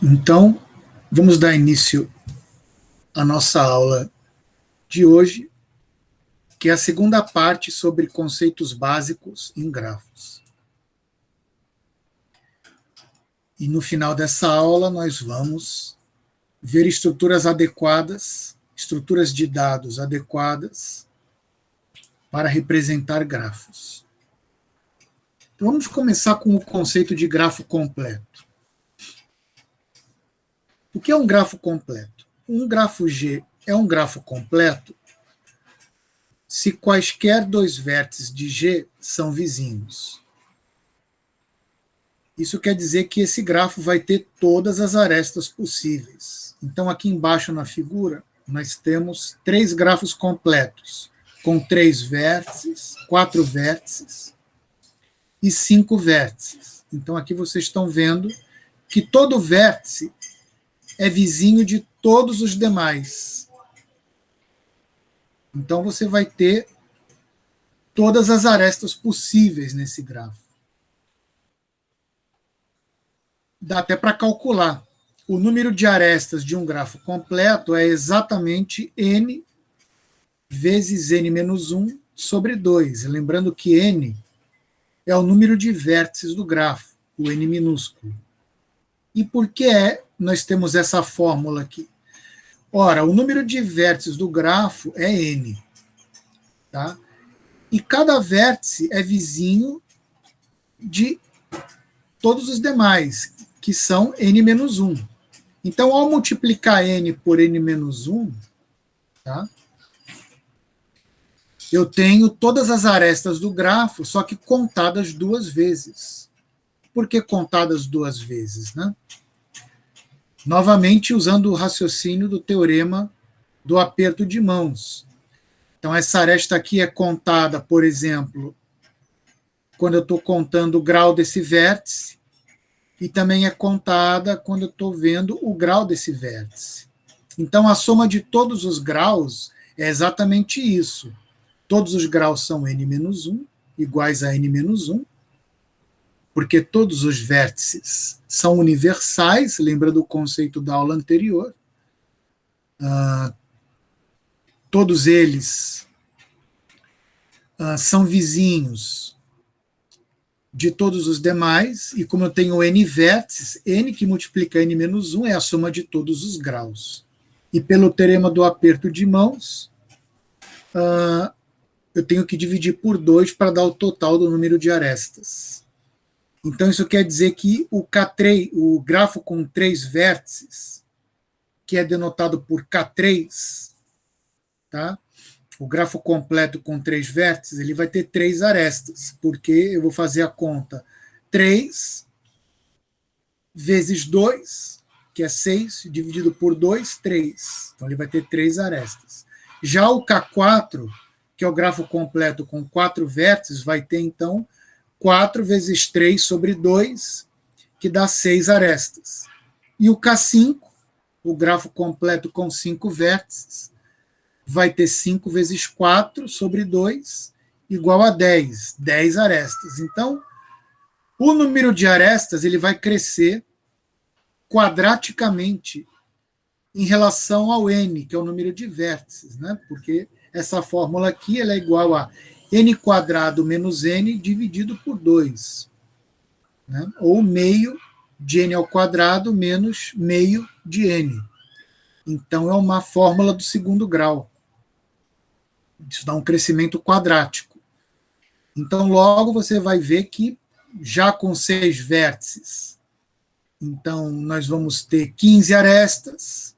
Então, vamos dar início à nossa aula de hoje, que é a segunda parte sobre conceitos básicos em grafos. E no final dessa aula, nós vamos ver estruturas adequadas, estruturas de dados adequadas para representar grafos. Então, vamos começar com o conceito de grafo completo. O que é um grafo completo? Um grafo G é um grafo completo se quaisquer dois vértices de G são vizinhos. Isso quer dizer que esse grafo vai ter todas as arestas possíveis. Então, aqui embaixo na figura, nós temos três grafos completos, com 3 vértices, 4 vértices e 5 vértices. Então, aqui vocês estão vendo que todo vértice é vizinho de todos os demais. Então, você vai ter todas as arestas possíveis nesse grafo. Dá até para calcular. O número de arestas de um grafo completo é exatamente n vezes n menos 1 sobre 2. Lembrando que n é o número de vértices do grafo, o n minúsculo. E por que nós temos essa fórmula aqui? Ora, o número de vértices do grafo é n. Tá? E cada vértice é vizinho de todos os demais, que são n menos 1. Então, ao multiplicar n por n menos 1, tá? Eu tenho todas as arestas do grafo, só que contadas 2 vezes. Por que contadas 2 vezes? Né? Novamente, usando o raciocínio do teorema do aperto de mãos. Então, essa aresta aqui é contada, por exemplo, quando eu estou contando o grau desse vértice, e também é contada quando eu estou vendo o grau desse vértice. Então, a soma de todos os graus é exatamente isso. Todos os graus são n-1, iguais a n-1, porque todos os vértices são universais, lembra do conceito da aula anterior. Todos eles são vizinhos de todos os demais, e como eu tenho n vértices, n que multiplica n-1 é a soma de todos os graus. E pelo teorema do aperto de mãos, eu tenho que dividir por 2 para dar o total do número de arestas. Então, isso quer dizer que o K3, o grafo com 3 vértices, que é denotado por K3, tá? O grafo completo com 3 vértices, ele vai ter 3 arestas, porque eu vou fazer a conta 3 vezes 2, que é 6, dividido por 2, 3. Então, ele vai ter 3 arestas. Já o K4, que é o grafo completo com 4 vértices, vai ter, então, 4 vezes 3 sobre 2, que dá 6 arestas. E o K5, o grafo completo com 5 vértices, vai ter 5 vezes 4 sobre 2, igual a 10, 10 arestas. Então, o número de arestas ele vai crescer quadraticamente em relação ao n, que é o número de vértices, né? Porque essa fórmula aqui ela é igual a n quadrado menos n dividido por 2, né? Ou meio de n ao quadrado menos meio de n. Então, é uma fórmula do segundo grau. Isso dá um crescimento quadrático. Então, logo você vai ver que, já com 6 vértices, então nós vamos ter 15 arestas,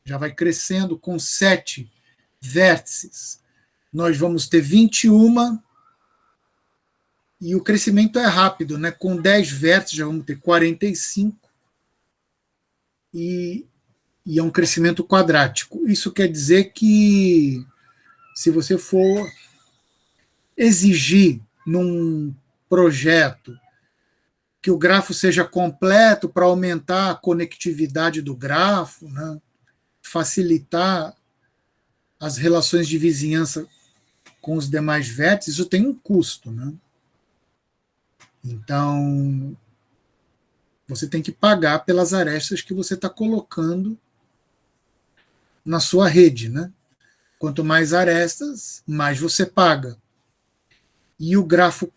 já vai crescendo. Com 7 vértices, nós vamos ter 21, e o crescimento é rápido, né? Com 10 vértices já vamos ter 45, e é um crescimento quadrático. Isso quer dizer que, se você for exigir num projeto que o grafo seja completo para aumentar a conectividade do grafo, né? Facilitar as relações de vizinhança com os demais vértices, isso tem um custo. Né? Então, Você tem que pagar pelas arestas que você está colocando na sua rede, né? Quanto mais arestas, mais você paga. E o grafo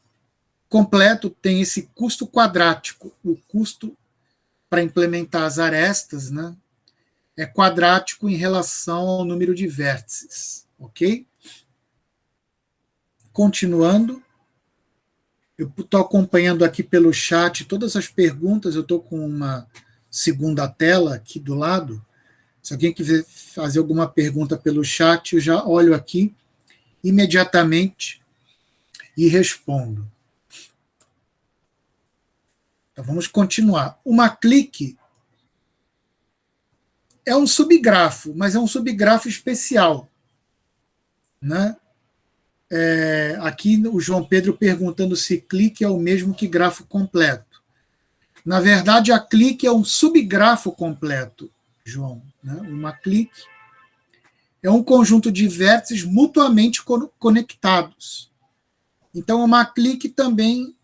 completo tem esse custo quadrático. O custo para implementar as arestas, né, é quadrático em relação ao número de vértices, ok? Continuando, eu estou acompanhando aqui pelo chat todas as perguntas, eu estou com uma segunda tela aqui do lado. Se alguém quiser fazer alguma pergunta pelo chat, eu já olho aqui imediatamente e respondo. Então vamos continuar. Uma clique é um subgrafo, mas é um subgrafo especial, né? Aqui o João Pedro perguntando se clique é o mesmo que grafo completo. Na verdade, a clique é um subgrafo completo, João. Né? Uma clique é um conjunto de vértices mutuamente conectados. Então, uma clique também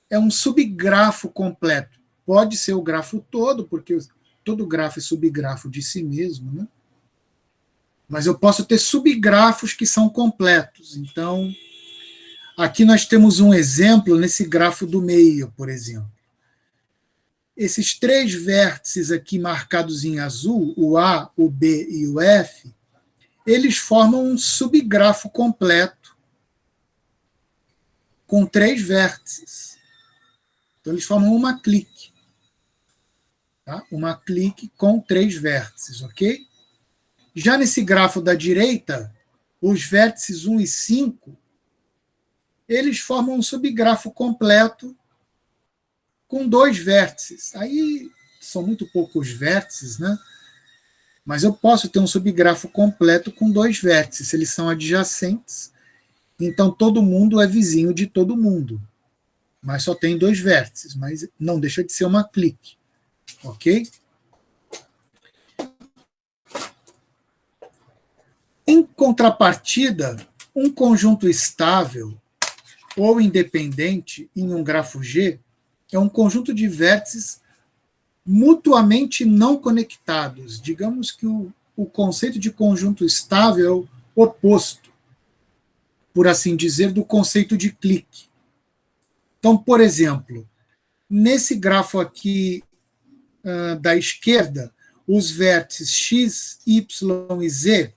é um subgrafo completo. Pode ser o grafo todo, porque todo grafo é subgrafo de si mesmo, né? Mas eu posso ter subgrafos que são completos. Então, aqui nós temos um exemplo nesse grafo do meio, por exemplo. Esses três vértices aqui marcados em azul, o A, o B e o F, eles formam um subgrafo completo com três vértices. Então, eles formam uma clique. Tá? Uma clique com três vértices, ok? Já nesse grafo da direita, os vértices 1 e 5, eles formam um subgrafo completo com dois vértices. Aí são muito poucos vértices, né? Mas eu posso ter um subgrafo completo com dois vértices. Eles são adjacentes, então todo mundo é vizinho de todo mundo. Mas só tem dois vértices, mas não deixa de ser uma clique. Ok? Em contrapartida, um conjunto estável ou independente em um grafo G é um conjunto de vértices mutuamente não conectados. Digamos que o conceito de conjunto estável é o oposto, por assim dizer, do conceito de clique. Então, por exemplo, nesse grafo aqui da esquerda, os vértices x, y e z,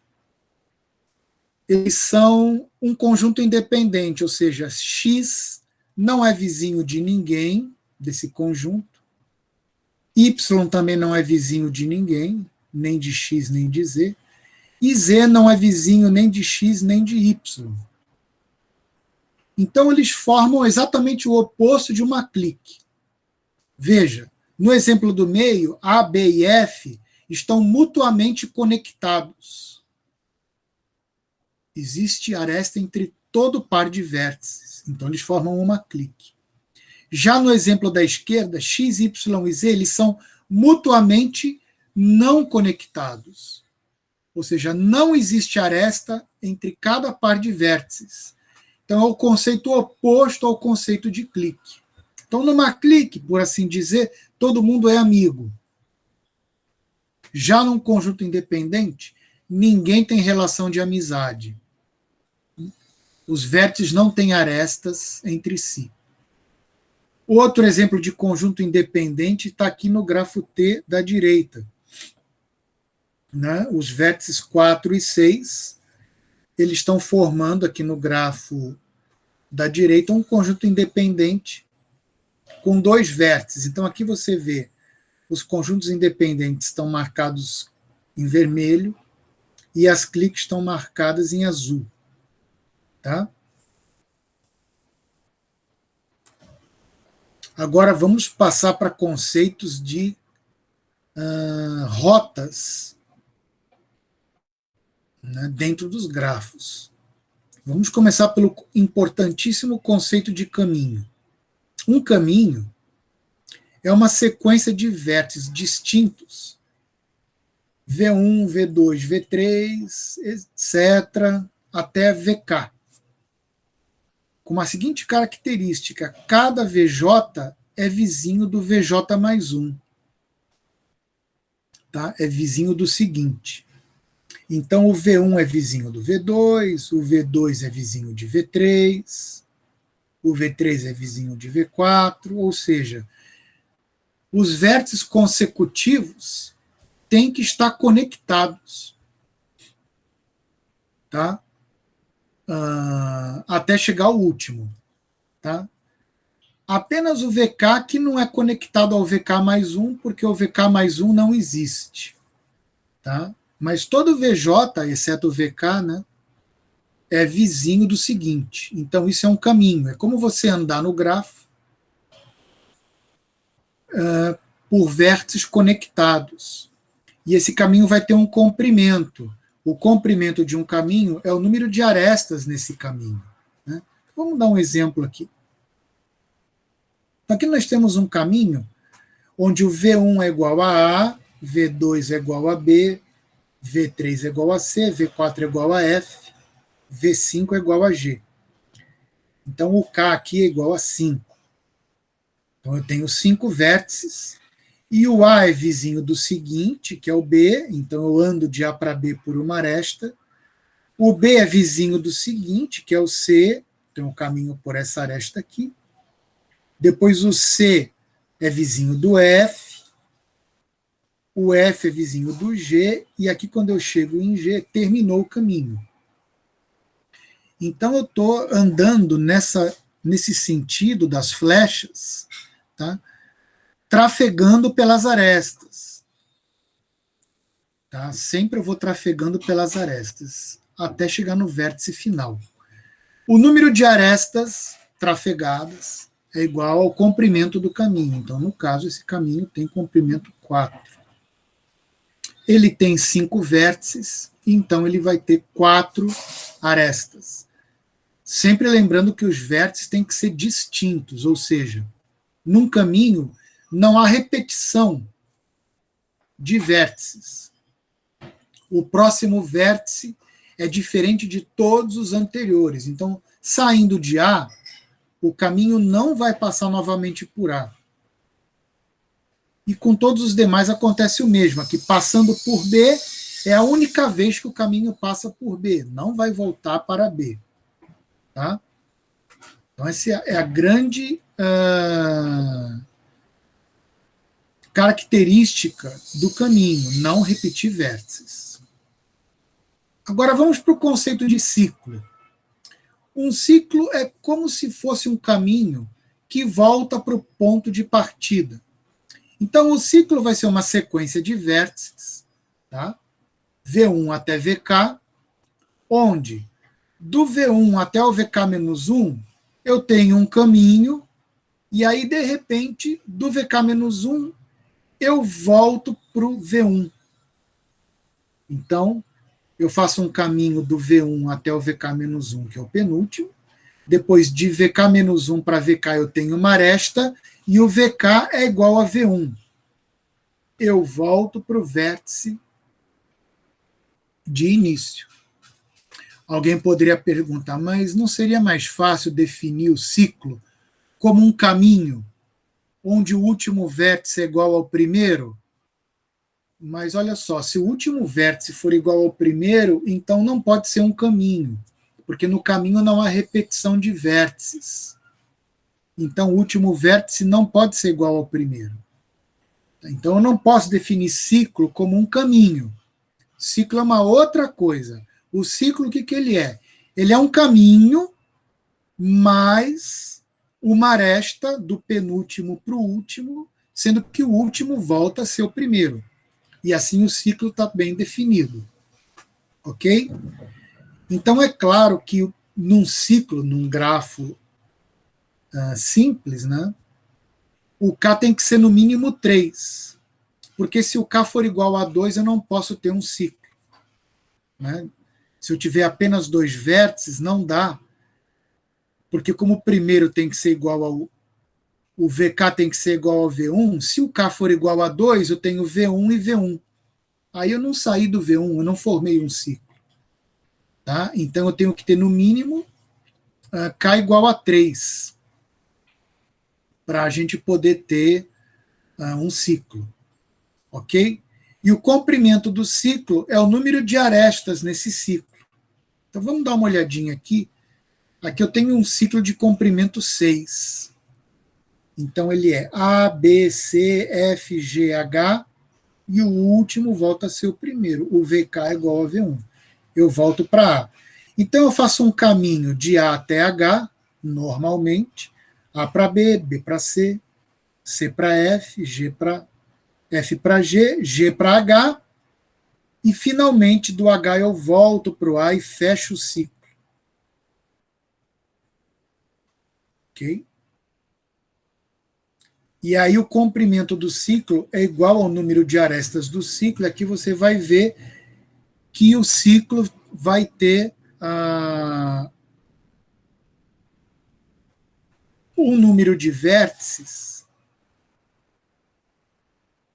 eles são um conjunto independente, ou seja, x não é vizinho de ninguém desse conjunto, y também não é vizinho de ninguém, nem de x nem de z, e z não é vizinho nem de x nem de y. Então, eles formam exatamente o oposto de uma clique. Veja, no exemplo do meio, A, B e F estão mutuamente conectados. Existe aresta entre todo par de vértices, então eles formam uma clique. Já no exemplo da esquerda, X, Y e Z, eles são mutuamente não conectados. Ou seja, não existe aresta entre cada par de vértices. Então, é o conceito oposto ao conceito de clique. Então, numa clique, por assim dizer, todo mundo é amigo. Já num conjunto independente, ninguém tem relação de amizade. Os vértices não têm arestas entre si. Outro exemplo de conjunto independente está aqui no grafo T da direita. Né? Os vértices 4 e 6, eles estão formando aqui no grafo da direita um conjunto independente com dois vértices. Então aqui você vê os conjuntos independentes estão marcados em vermelho e as cliques estão marcadas em azul. Tá? Agora vamos passar para conceitos de rotas, né, dentro dos grafos. Vamos começar pelo importantíssimo conceito de caminho. Um caminho é uma sequência de vértices distintos, V1, V2, V3, etc., até VK, com a seguinte característica: cada VJ é vizinho do VJ mais 1. Tá? É vizinho do seguinte. Então, o V1 é vizinho do V2, o V2 é vizinho de V3, o V3 é vizinho de V4, ou seja, os vértices consecutivos têm que estar conectados, tá? Até chegar ao último. Tá? Apenas o VK que não é conectado ao VK mais 1, porque o VK mais 1 não existe. Tá? Mas todo VJ, exceto o VK, né, é vizinho do seguinte. Então, isso é um caminho. É como você andar no grafo por vértices conectados. E esse caminho vai ter um comprimento. O comprimento de um caminho é o número de arestas nesse caminho. Né? Vamos dar um exemplo aqui. Aqui nós temos um caminho onde o V1 é igual a A, V2 é igual a B, V3 é igual a C, V4 é igual a F, V5 é igual a G. Então, o K aqui é igual a 5. Então, eu tenho 5 vértices. E o A é vizinho do seguinte, que é o B. Então, eu ando de A para B por uma aresta. O B é vizinho do seguinte, que é o C. Então, eu caminho por essa aresta aqui. Depois, o C é vizinho do F. O F é vizinho do G. E aqui, quando eu chego em G, terminou o caminho. Então, eu estou andando nesse sentido das flechas, tá? Trafegando pelas arestas. Tá? Sempre eu vou trafegando pelas arestas, até chegar no vértice final. O número de arestas trafegadas é igual ao comprimento do caminho. Então, no caso, esse caminho tem comprimento 4. Ele tem 5 vértices, então ele vai ter 4 arestas. Sempre lembrando que os vértices têm que ser distintos, ou seja, num caminho não há repetição de vértices. O próximo vértice é diferente de todos os anteriores. Então, saindo de A, o caminho não vai passar novamente por A. E com todos os demais acontece o mesmo. Aqui, passando por B, é a única vez que o caminho passa por B. Não vai voltar para B. Tá? Então, essa é a grande característica do caminho, não repetir vértices. Agora vamos para o conceito de ciclo. Um ciclo é como se fosse um caminho que volta para o ponto de partida. Então, o ciclo vai ser uma sequência de vértices, tá? V1 até VK, onde do V1 até o VK-1, eu tenho um caminho, e aí, de repente, do VK-1, eu volto para o V1. Então, eu faço um caminho do V1 até o VK-1, que é o penúltimo. Depois, de VK-1 para VK, eu tenho uma aresta, e o VK é igual a V1. Eu volto para o vértice de início. Alguém poderia perguntar, mas não seria mais fácil definir o ciclo como um caminho onde o último vértice é igual ao primeiro? Mas olha só, se o último vértice for igual ao primeiro, então não pode ser um caminho, porque no caminho não há repetição de vértices. Então o último vértice não pode ser igual ao primeiro. Então eu não posso definir ciclo como um caminho. Ciclo é uma outra coisa. O ciclo, o que ele é? Ele é um caminho, mais uma aresta do penúltimo para o último, sendo que o último volta a ser o primeiro. E assim o ciclo está bem definido. Ok? Então é claro que num ciclo, num grafo simples, né, o K tem que ser no mínimo 3. Porque se o K for igual a 2, eu não posso ter um ciclo. Né? Se eu tiver apenas 2 vértices, não dá. Porque como o primeiro tem que ser igual ao... O VK tem que ser igual ao V1, se o K for igual a 2, eu tenho V1 e V1. Aí eu não saí do V1, eu não formei um ciclo. Tá? Então eu tenho que ter no mínimo K igual a 3. para a gente poder ter um ciclo, ok? E o comprimento do ciclo é o número de arestas nesse ciclo. Então vamos dar uma olhadinha aqui. Aqui eu tenho um ciclo de comprimento 6. Então ele é A, B, C, F, G, H, e o último volta a ser o primeiro. O VK é igual a V1. Eu volto para A. Então eu faço um caminho de A até H, normalmente, A para B, B para C, C para F, G para F para G, G para H, e finalmente do H eu volto para o A e fecho o ciclo. Ok? E aí o comprimento do ciclo é igual ao número de arestas do ciclo. Aqui você vai ver que o ciclo vai ter um número de vértices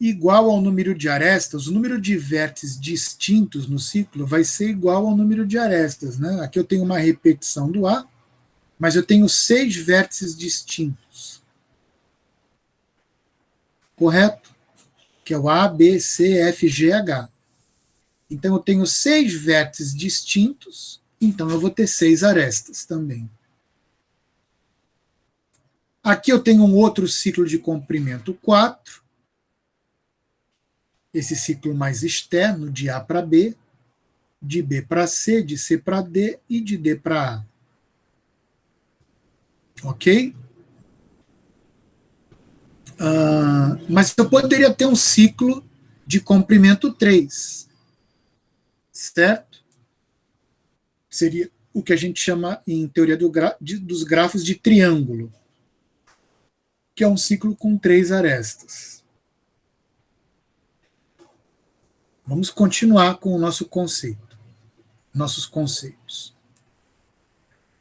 igual ao número de arestas. O número de vértices distintos no ciclo vai ser igual ao número de arestas. Né? Aqui eu tenho uma repetição do A, mas eu tenho 6 vértices distintos. Correto? Que é o A, B, C, F, G, H. Então eu tenho 6 vértices distintos, então eu vou ter 6 arestas também. Aqui eu tenho um outro ciclo de comprimento 4, esse ciclo mais externo, de A para B, de B para C, de C para D e de D para A. Ok? Mas eu poderia ter um ciclo de comprimento 3, certo? Seria o que a gente chama, em teoria dos grafos, de triângulo, que é um ciclo com 3 arestas. Vamos continuar com o nosso conceito, nossos conceitos.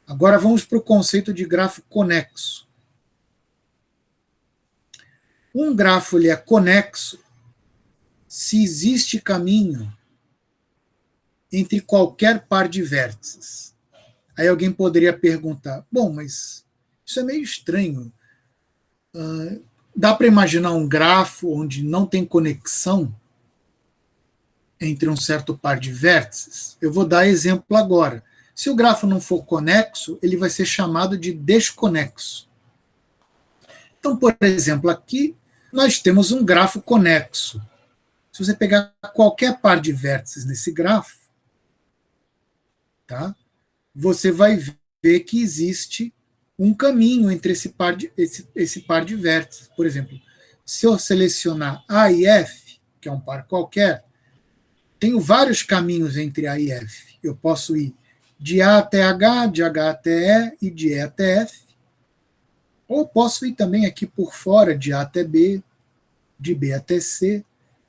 Agora vamos para o conceito de grafo conexo. Um grafo ele é conexo se existe caminho entre qualquer par de vértices. Aí alguém poderia perguntar, bom, mas isso é meio estranho. Dá para imaginar um grafo onde não tem conexão entre um certo par de vértices? Eu vou dar exemplo agora. Se o grafo não for conexo, ele vai ser chamado de desconexo. Então, por exemplo, aqui nós temos um grafo conexo. Se você pegar qualquer par de vértices nesse grafo, tá, você vai ver que existe um caminho entre esse par de vértices. Por exemplo, se eu selecionar A e F, que é um par qualquer, tenho vários caminhos entre A e F. Eu posso ir de A até H, de H até E e de E até F. Ou posso ir também aqui por fora, de A até B, de B até C,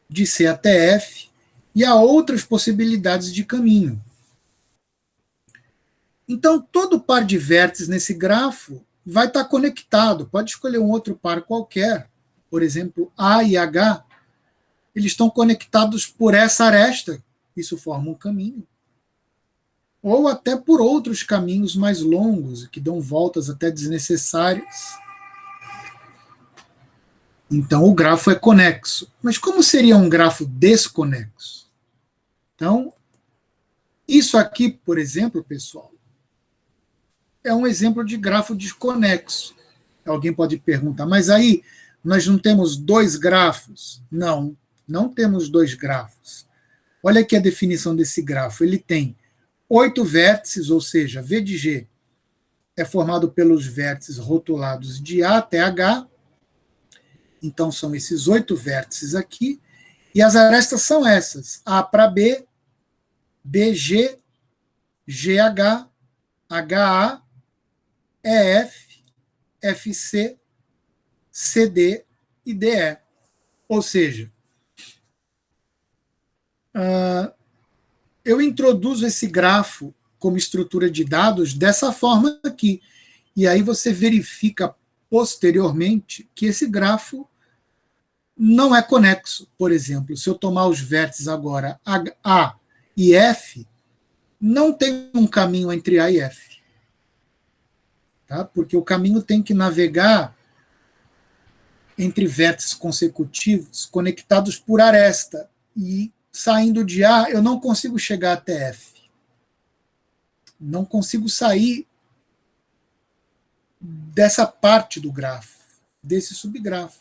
de C até F, e há outras possibilidades de caminho. Então, todo par de vértices nesse grafo vai estar conectado. Pode escolher um outro par qualquer. Por exemplo, A e H, eles estão conectados por essa aresta. Isso forma um caminho. Ou até por outros caminhos mais longos, que dão voltas até desnecessárias. Então, o grafo é conexo. Mas como seria um grafo desconexo? Então, isso aqui, por exemplo, pessoal, é um exemplo de grafo desconexo. Alguém pode perguntar, mas aí nós não temos 2 grafos? Não, não temos 2 grafos. Olha aqui a definição desse grafo. Ele tem 8 vértices, ou seja, V de G é formado pelos vértices rotulados de A até H. Então, são esses 8 vértices aqui. E as arestas são essas: A para B, BG, GH, HA, EF, FC, CD e DE. Ou seja, eu introduzo esse grafo como estrutura de dados dessa forma aqui. E aí você verifica posteriormente que esse grafo não é conexo. Por exemplo, se eu tomar os vértices agora A e F, não tem um caminho entre A e F. Tá? Porque o caminho tem que navegar entre vértices consecutivos conectados por aresta. E saindo de A, eu não consigo chegar até F. Não consigo sair dessa parte do grafo, desse subgrafo.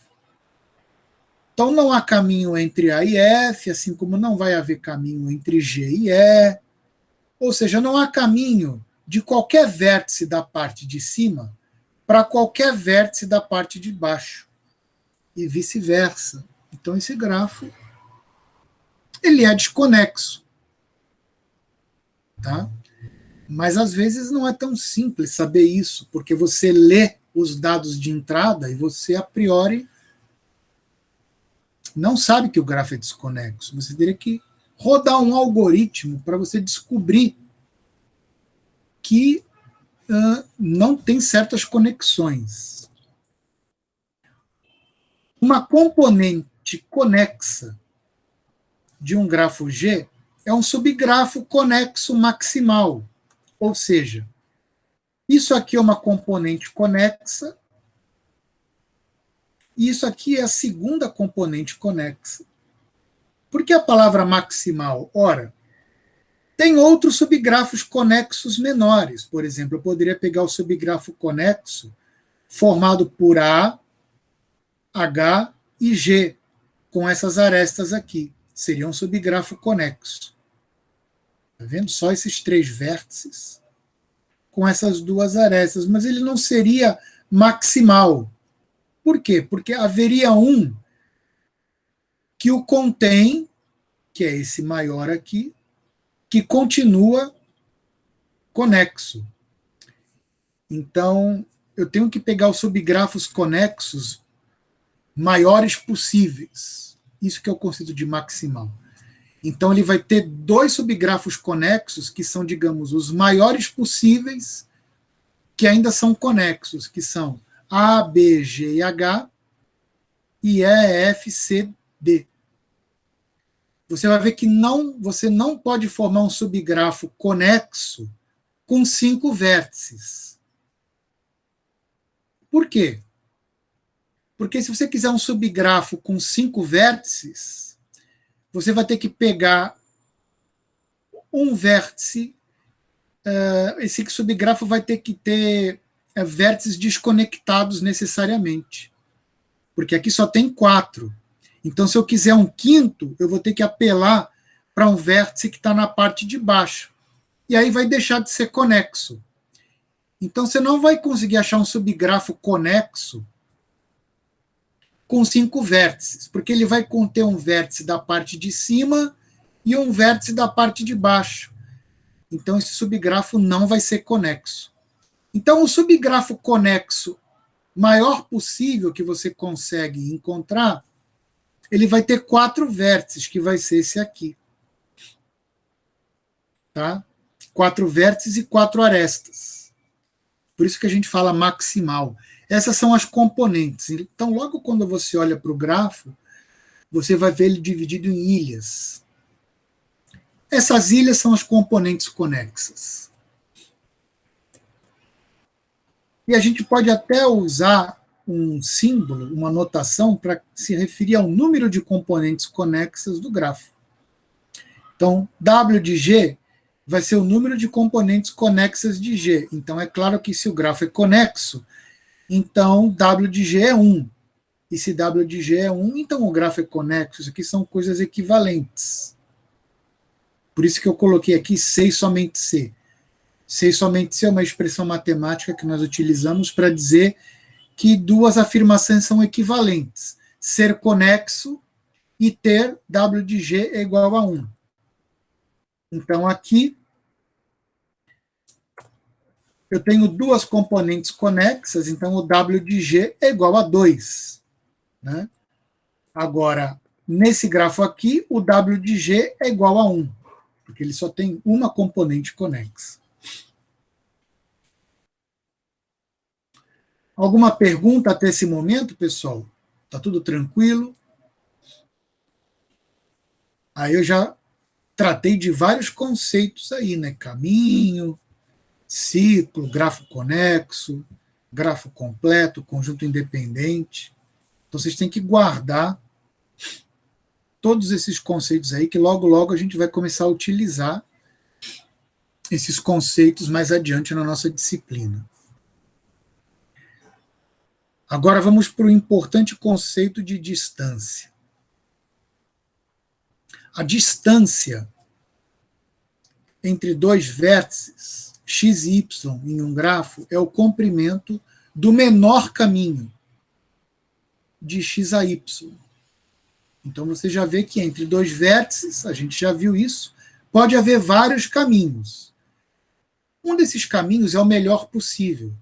Então não há caminho entre A e F, assim como não vai haver caminho entre G e E. Ou seja, não há caminho de qualquer vértice da parte de cima para qualquer vértice da parte de baixo. E vice-versa. Então esse grafo ele é desconexo. Tá? Mas às vezes não é tão simples saber isso, porque você lê os dados de entrada e você, a priori, não sabe que o grafo é desconexo. Você teria que rodar um algoritmo para você descobrir que não tem certas conexões. Uma componente conexa de um grafo G é um subgrafo conexo maximal. Ou seja, isso aqui é uma componente conexa e isso aqui é a segunda componente conexa. Por que a palavra maximal? Ora, tem outros subgrafos conexos menores. Por exemplo, eu poderia pegar o subgrafo conexo formado por A, H e G, com essas arestas aqui. Seria um subgrafo conexo. Está vendo? Só esses três vértices com essas duas arestas. Mas ele não seria maximal. Por quê? Porque haveria um que o contém, que é esse maior aqui, que continua conexo. Então, eu tenho que pegar os subgrafos conexos maiores possíveis. Isso que é o conceito de maximal. Então, ele vai ter dois subgrafos conexos que são, digamos, os maiores possíveis, que ainda são conexos, que são A, B, G e H, e E, F, C, D. Você vai ver que você não pode formar um subgrafo conexo com 5 vértices. Por quê? Porque se você quiser um subgrafo com 5 vértices, você vai ter que pegar um vértice, esse subgrafo vai ter que ter vértices desconectados necessariamente. Porque aqui só tem 4. Então, se eu quiser um quinto, eu vou ter que apelar para um vértice que está na parte de baixo. E aí vai deixar de ser conexo. Então, você não vai conseguir achar um subgrafo conexo com 5 vértices, porque ele vai conter um vértice da parte de cima e um vértice da parte de baixo. Então, esse subgrafo não vai ser conexo. Então, o subgrafo conexo maior possível que você consegue encontrar, ele vai ter 4 vértices, que vai ser esse aqui. Tá? 4 vértices e 4 arestas. Por isso que a gente fala maximal. Essas são as componentes. Então, logo quando você olha para o grafo, você vai ver ele dividido em ilhas. Essas ilhas são as componentes conexas. E a gente pode até usar um símbolo, uma notação, para se referir ao número de componentes conexas do grafo. Então, W de G vai ser o número de componentes conexas de G. Então, é claro que se o grafo é conexo, então W de G é 1. E se W de G é 1, então o grafo é conexo. Isso aqui são coisas equivalentes. Por isso que eu coloquei aqui C e somente C. C e somente C é uma expressão matemática que nós utilizamos para dizer que duas afirmações são equivalentes. Ser conexo e ter W de G é igual a 1. Então, aqui, eu tenho duas componentes conexas, então o W de G é igual a 2. Né? Agora, nesse grafo aqui, o W de G é igual a 1, porque ele só tem uma componente conexa. Alguma pergunta até esse momento, pessoal? Está tudo tranquilo? Aí eu já tratei de vários conceitos aí, né? Caminho, ciclo, grafo conexo, grafo completo, conjunto independente. Então vocês têm que guardar todos esses conceitos aí, que logo, logo a gente vai começar a utilizar esses conceitos mais adiante na nossa disciplina. Agora vamos para o importante conceito de distância. A distância entre dois vértices, x e y, em um grafo, é o comprimento do menor caminho de x a y. Então você já vê que entre dois vértices, a gente já viu isso, pode haver vários caminhos. Um desses caminhos é o melhor possível,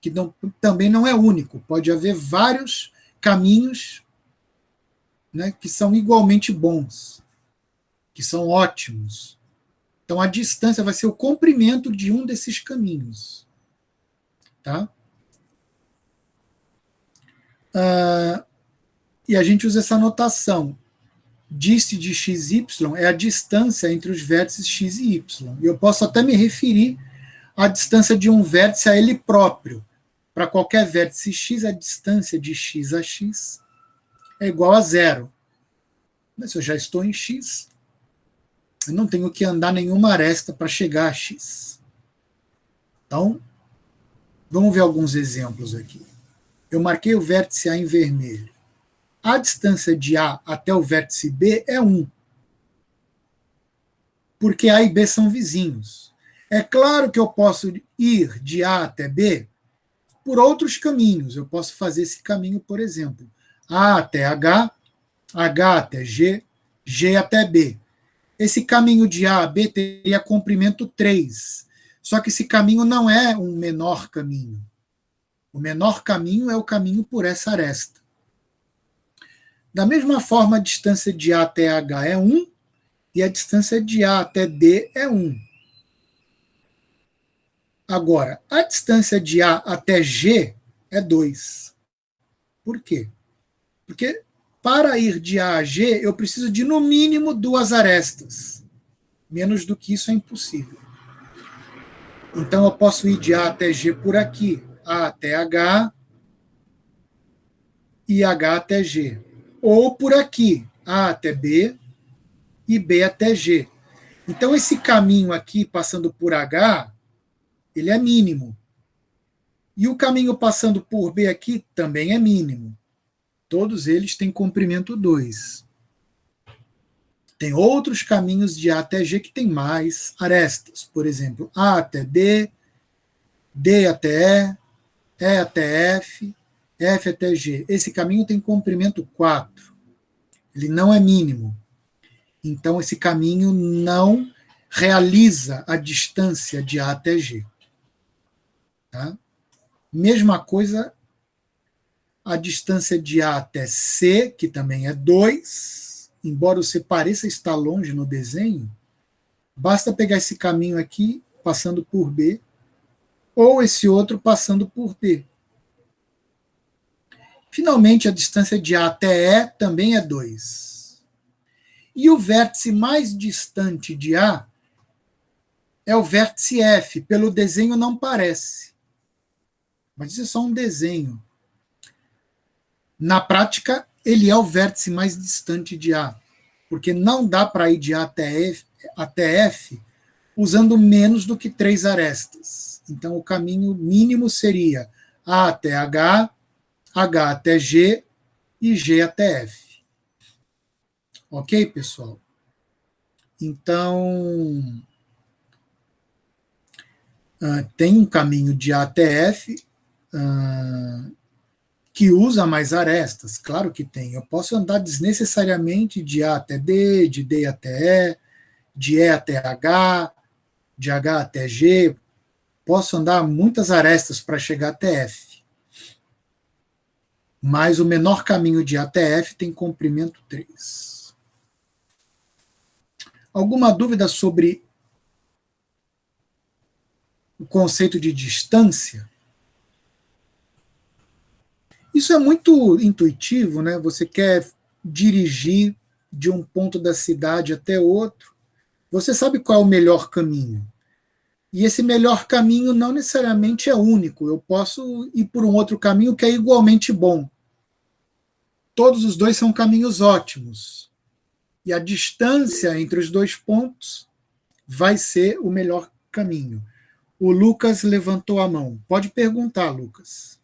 que também não é único. Pode haver vários caminhos, né, que são igualmente bons, que são ótimos. Então a distância vai ser o comprimento de um desses caminhos. Tá? E a gente usa essa notação. Dist de xy é a distância entre os vértices x e y. E eu posso até me referir à distância de um vértice a ele próprio. Para qualquer vértice x, a distância de x a x é igual a zero. Mas se eu já estou em x, eu não tenho que andar nenhuma aresta para chegar a x. Então, vamos ver alguns exemplos aqui. Eu marquei o vértice A em vermelho. A distância de A até o vértice B é 1. Porque A e B são vizinhos. É claro que eu posso ir de A até B por outros caminhos. Eu posso fazer esse caminho, por exemplo, A até H, H até G, G até B. Esse caminho de A a B teria comprimento 3. Só que esse caminho não é um menor caminho. O menor caminho é o caminho por essa aresta. Da mesma forma, a distância de A até H é 1 e a distância de A até D é 1. Agora, a distância de A até G é 2. Por quê? Porque para ir de A a G, eu preciso de, no mínimo, 2 arestas. Menos do que isso é impossível. Então, eu posso ir de A até G por aqui. A até H e H até G. Ou por aqui, A até B e B até G. Então, esse caminho aqui, passando por H, ele é mínimo. E o caminho passando por B aqui também é mínimo. Todos eles têm comprimento 2. Tem outros caminhos de A até G que tem mais arestas. Por exemplo, A até D, D até E até F, F até G. Esse caminho tem comprimento 4. Ele não é mínimo. Então, esse caminho não realiza a distância de A até G. Tá? Mesma coisa, a distância de A até C, que também é 2, embora o C pareça estar longe no desenho, basta pegar esse caminho aqui, passando por B, ou esse outro passando por D. Finalmente, a distância de A até E também é 2. E o vértice mais distante de A é o vértice F. Pelo desenho não parece. Mas isso é só um desenho. Na prática, ele é o vértice mais distante de A. Porque não dá para ir de A até F usando menos do que 3 arestas. Então, o caminho mínimo seria A até H, H até G e G até F. Ok, pessoal? Então, tem um caminho de A até F que usa mais arestas. Claro que tem. Eu posso andar desnecessariamente de A até D, de D até E, de E até H, de H até G. Posso andar muitas arestas para chegar até F. Mas o menor caminho de A até F tem comprimento 3. Alguma dúvida sobre o conceito de distância? Isso é muito intuitivo, né? Você quer dirigir de um ponto da cidade até outro, você sabe qual é o melhor caminho. E esse melhor caminho não necessariamente é único. Eu posso ir por um outro caminho que é igualmente bom. todos os dois são caminhos ótimos. E a distância entre os dois pontos vai ser o melhor caminho. O Lucas levantou a mão. Pode perguntar, Lucas.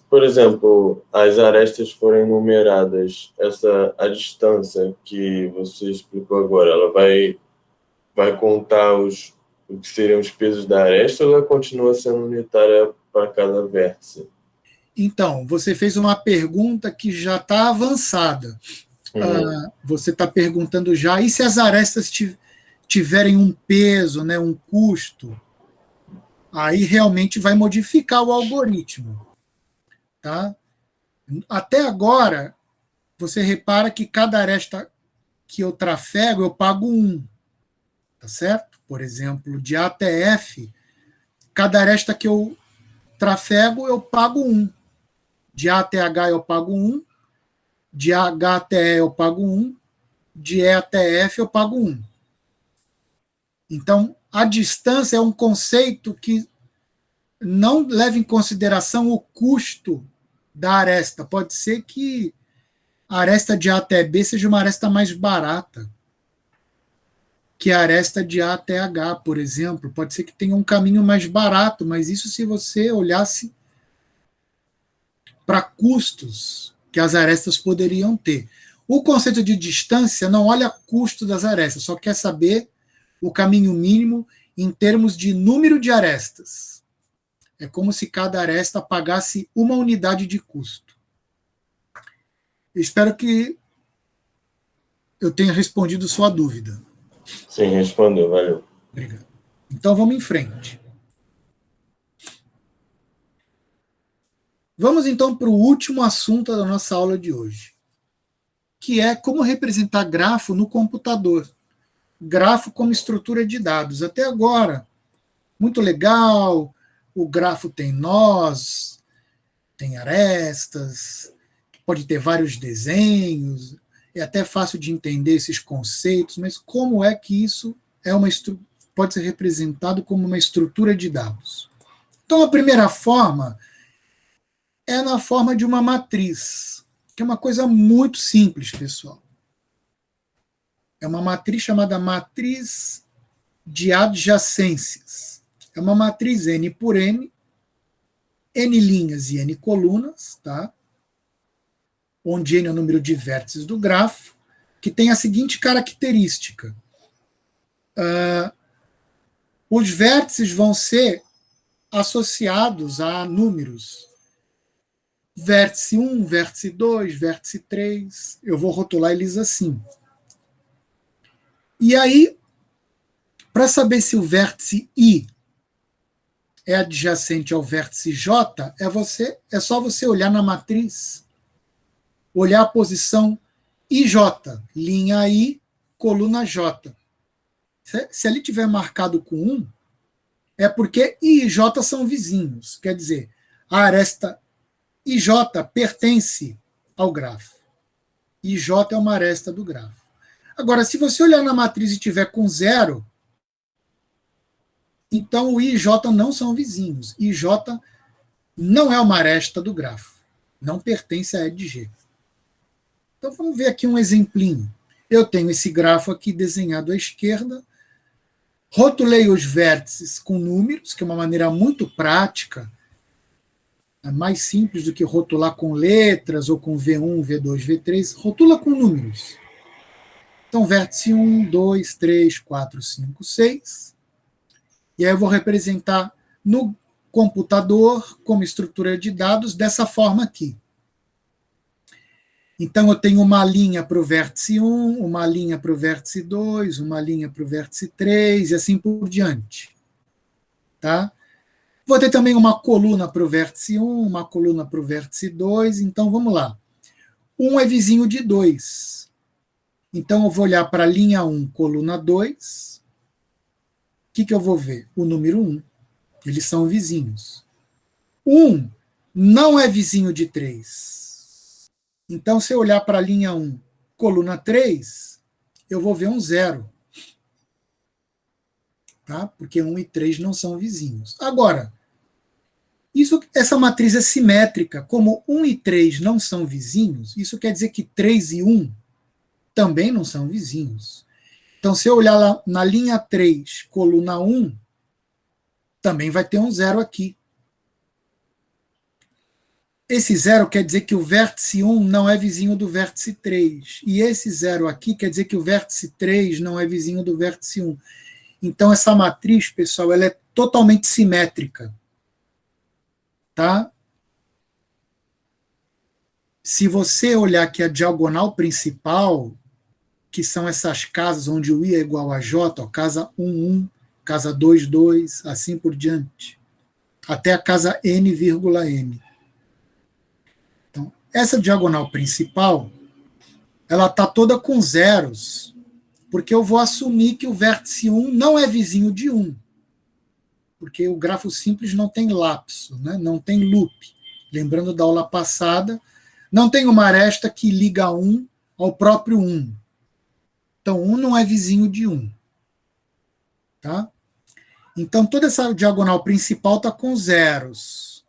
Por exemplo, as arestas forem numeradas, a distância que você explicou agora, ela vai contar o que seriam os pesos da aresta ou ela continua sendo unitária para cada vértice? Então, você fez uma pergunta que já está avançada. Você está perguntando já, e se as arestas tiverem um peso, né, um custo? Aí realmente vai modificar o algoritmo. Tá? Até agora, você repara que cada aresta que eu trafego, eu pago 1. Tá certo? Por exemplo, de A até F, cada aresta que eu trafego, eu pago 1. De A até H, eu pago 1. De H até E, eu pago 1. De E até F, eu pago 1. Então, a distância é um conceito que não leva em consideração o custo da aresta. Pode ser que a aresta de A até B seja uma aresta mais barata que a aresta de A até H, por exemplo. Pode ser que tenha um caminho mais barato, mas isso se você olhasse para custos que as arestas poderiam ter. O conceito de distância não olha custo das arestas, só quer saber o caminho mínimo em termos de número de arestas. É como se cada aresta pagasse uma unidade de custo. Eu espero que eu tenha respondido sua dúvida. Sim, respondeu, valeu. Obrigado. Então vamos em frente. Vamos então para o último assunto da nossa aula de hoje, que é como representar grafo no computador. Grafo como estrutura de dados. Até agora, muito legal, o grafo tem nós, tem arestas, pode ter vários desenhos, é até fácil de entender esses conceitos, mas como é que isso pode ser representado como uma estrutura de dados? Então, a primeira forma é na forma de uma matriz, que é uma coisa muito simples, pessoal. É uma matriz chamada matriz de adjacências. É uma matriz N por N, N linhas e N colunas, tá? Onde N é o número de vértices do grafo, que tem a seguinte característica. Os vértices vão ser associados a números. Vértice 1, vértice 2, vértice 3. Eu vou rotular eles assim. E aí, para saber se o vértice I é adjacente ao vértice J, é só você olhar na matriz, olhar a posição IJ, linha I, coluna J. Se ele tiver marcado com 1, é porque I e J são vizinhos. Quer dizer, a aresta IJ pertence ao grafo. IJ é uma aresta do grafo. Agora, se você olhar na matriz e tiver com 0, então o I e J não são vizinhos. IJ não é uma aresta do grafo. Não pertence a E de G. Então vamos ver aqui um exemplinho. Eu tenho esse grafo aqui desenhado à esquerda. Rotulei os vértices com números, que é uma maneira muito prática, mais simples do que rotular com letras ou com V1, V2, V3. Rotula com números. Então, vértice 1, 2, 3, 4, 5, 6. E aí eu vou representar no computador, como estrutura de dados, dessa forma aqui. Então, eu tenho uma linha para o vértice 1, uma linha para o vértice 2, uma linha para o vértice 3, e assim por diante. Tá? Vou ter também uma coluna para o vértice 1, uma coluna para o vértice 2. Então, vamos lá. 1 é vizinho de 2. Então, eu vou olhar para a linha 1, coluna 2. O que eu vou ver? O número 1. Eles são vizinhos. 1 não é vizinho de 3. Então, se eu olhar para a linha 1, coluna 3, eu vou ver um 0. Tá? Porque 1 e 3 não são vizinhos. Agora, Essa matriz é simétrica. Como 1 e 3 não são vizinhos, isso quer dizer que 3 e 1 também não são vizinhos. Então, se eu olhar lá na linha 3, coluna 1, também vai ter um zero aqui. Esse zero quer dizer que o vértice 1 não é vizinho do vértice 3. E esse zero aqui quer dizer que o vértice 3 não é vizinho do vértice 1. Então, essa matriz, pessoal, ela é totalmente simétrica. Tá? Se você olhar aqui a diagonal principal, que são essas casas onde o I é igual a J, ó, casa 1, 1, casa 2, 2, assim por diante, até a casa N, N. Então, essa diagonal principal, ela está toda com zeros, porque eu vou assumir que o vértice 1 não é vizinho de 1, porque o grafo simples não tem lapso, né? Não tem loop. Lembrando da aula passada, não tem uma aresta que liga 1 ao próprio 1. Então, 1 não é vizinho de 1. Tá? Então, toda essa diagonal principal está com zeros.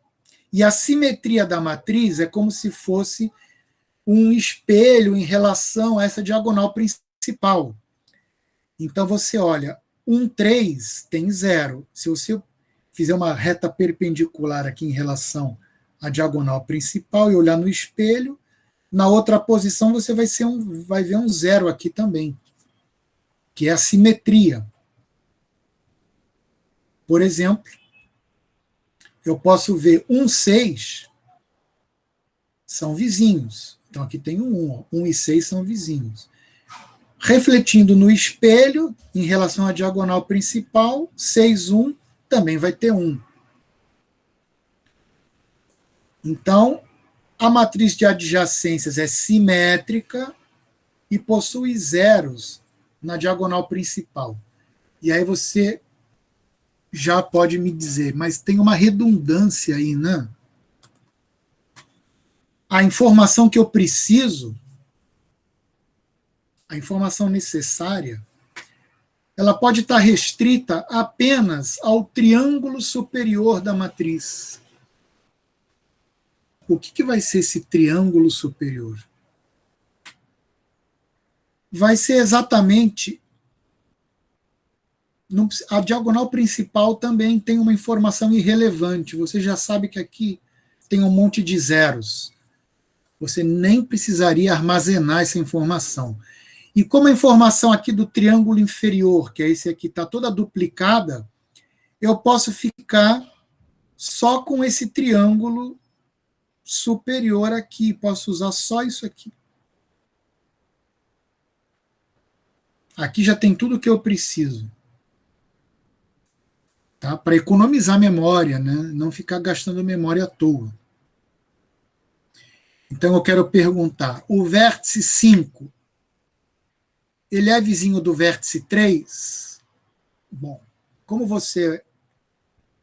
E a simetria da matriz é como se fosse um espelho em relação a essa diagonal principal. Então, você olha, 1, 3 tem zero. Se você fizer uma reta perpendicular aqui em relação à diagonal principal e olhar no espelho, na outra posição você vai ver um zero aqui também, que é a simetria. Por exemplo, eu posso ver 1, 6 são vizinhos. Então aqui tem um 1 e 6 são vizinhos. Refletindo no espelho, em relação à diagonal principal, 6, 1 também vai ter 1. Então, a matriz de adjacências é simétrica e possui zeros na diagonal principal. E aí você já pode me dizer, mas tem uma redundância aí, né? A informação que eu preciso, a informação necessária, ela pode estar restrita apenas ao triângulo superior da matriz. O que vai ser esse triângulo superior? Vai ser exatamente... A diagonal principal também tem uma informação irrelevante. Você já sabe que aqui tem um monte de zeros. Você nem precisaria armazenar essa informação. E como a informação aqui do triângulo inferior, que é esse aqui, está toda duplicada, eu posso ficar só com esse triângulo superior aqui. Posso usar só isso aqui. Aqui já tem tudo o que eu preciso. Tá? Para economizar memória, né? Não ficar gastando memória à toa. Então eu quero perguntar, o vértice 5, ele é vizinho do vértice 3? Bom, como você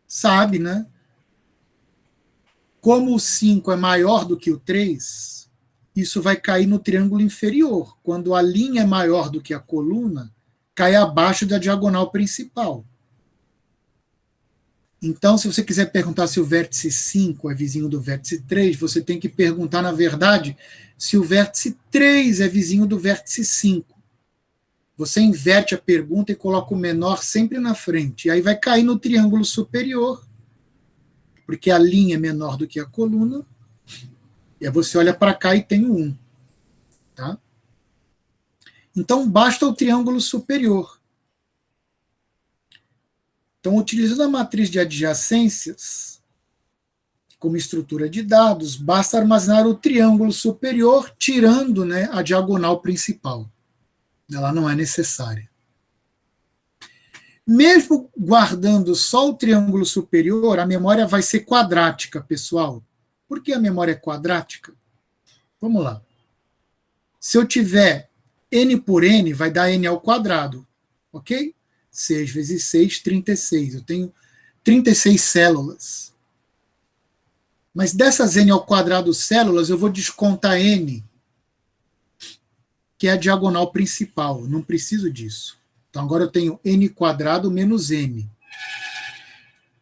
sabe, né? Como o 5 é maior do que o 3, isso vai cair no triângulo inferior. Quando a linha é maior do que a coluna, cai abaixo da diagonal principal. Então, se você quiser perguntar se o vértice 5 é vizinho do vértice 3, você tem que perguntar, na verdade, se o vértice 3 é vizinho do vértice 5. Você inverte a pergunta e coloca o menor sempre na frente. E aí vai cair no triângulo superior, porque a linha é menor do que a coluna. E aí você olha para cá e tem o 1. Tá? Então, basta o triângulo superior. Então, utilizando a matriz de adjacências como estrutura de dados, basta armazenar o triângulo superior, tirando, né, a diagonal principal. Ela não é necessária. Mesmo guardando só o triângulo superior, a memória vai ser quadrática, pessoal. Por que a memória é quadrática? Vamos lá. Se eu tiver n por n, vai dar n ao quadrado, ok? 6 vezes 6, 36. Eu tenho 36 células. Mas dessas n ao quadrado células, eu vou descontar n, que é a diagonal principal. Eu não preciso disso. Então agora eu tenho n quadrado menos n.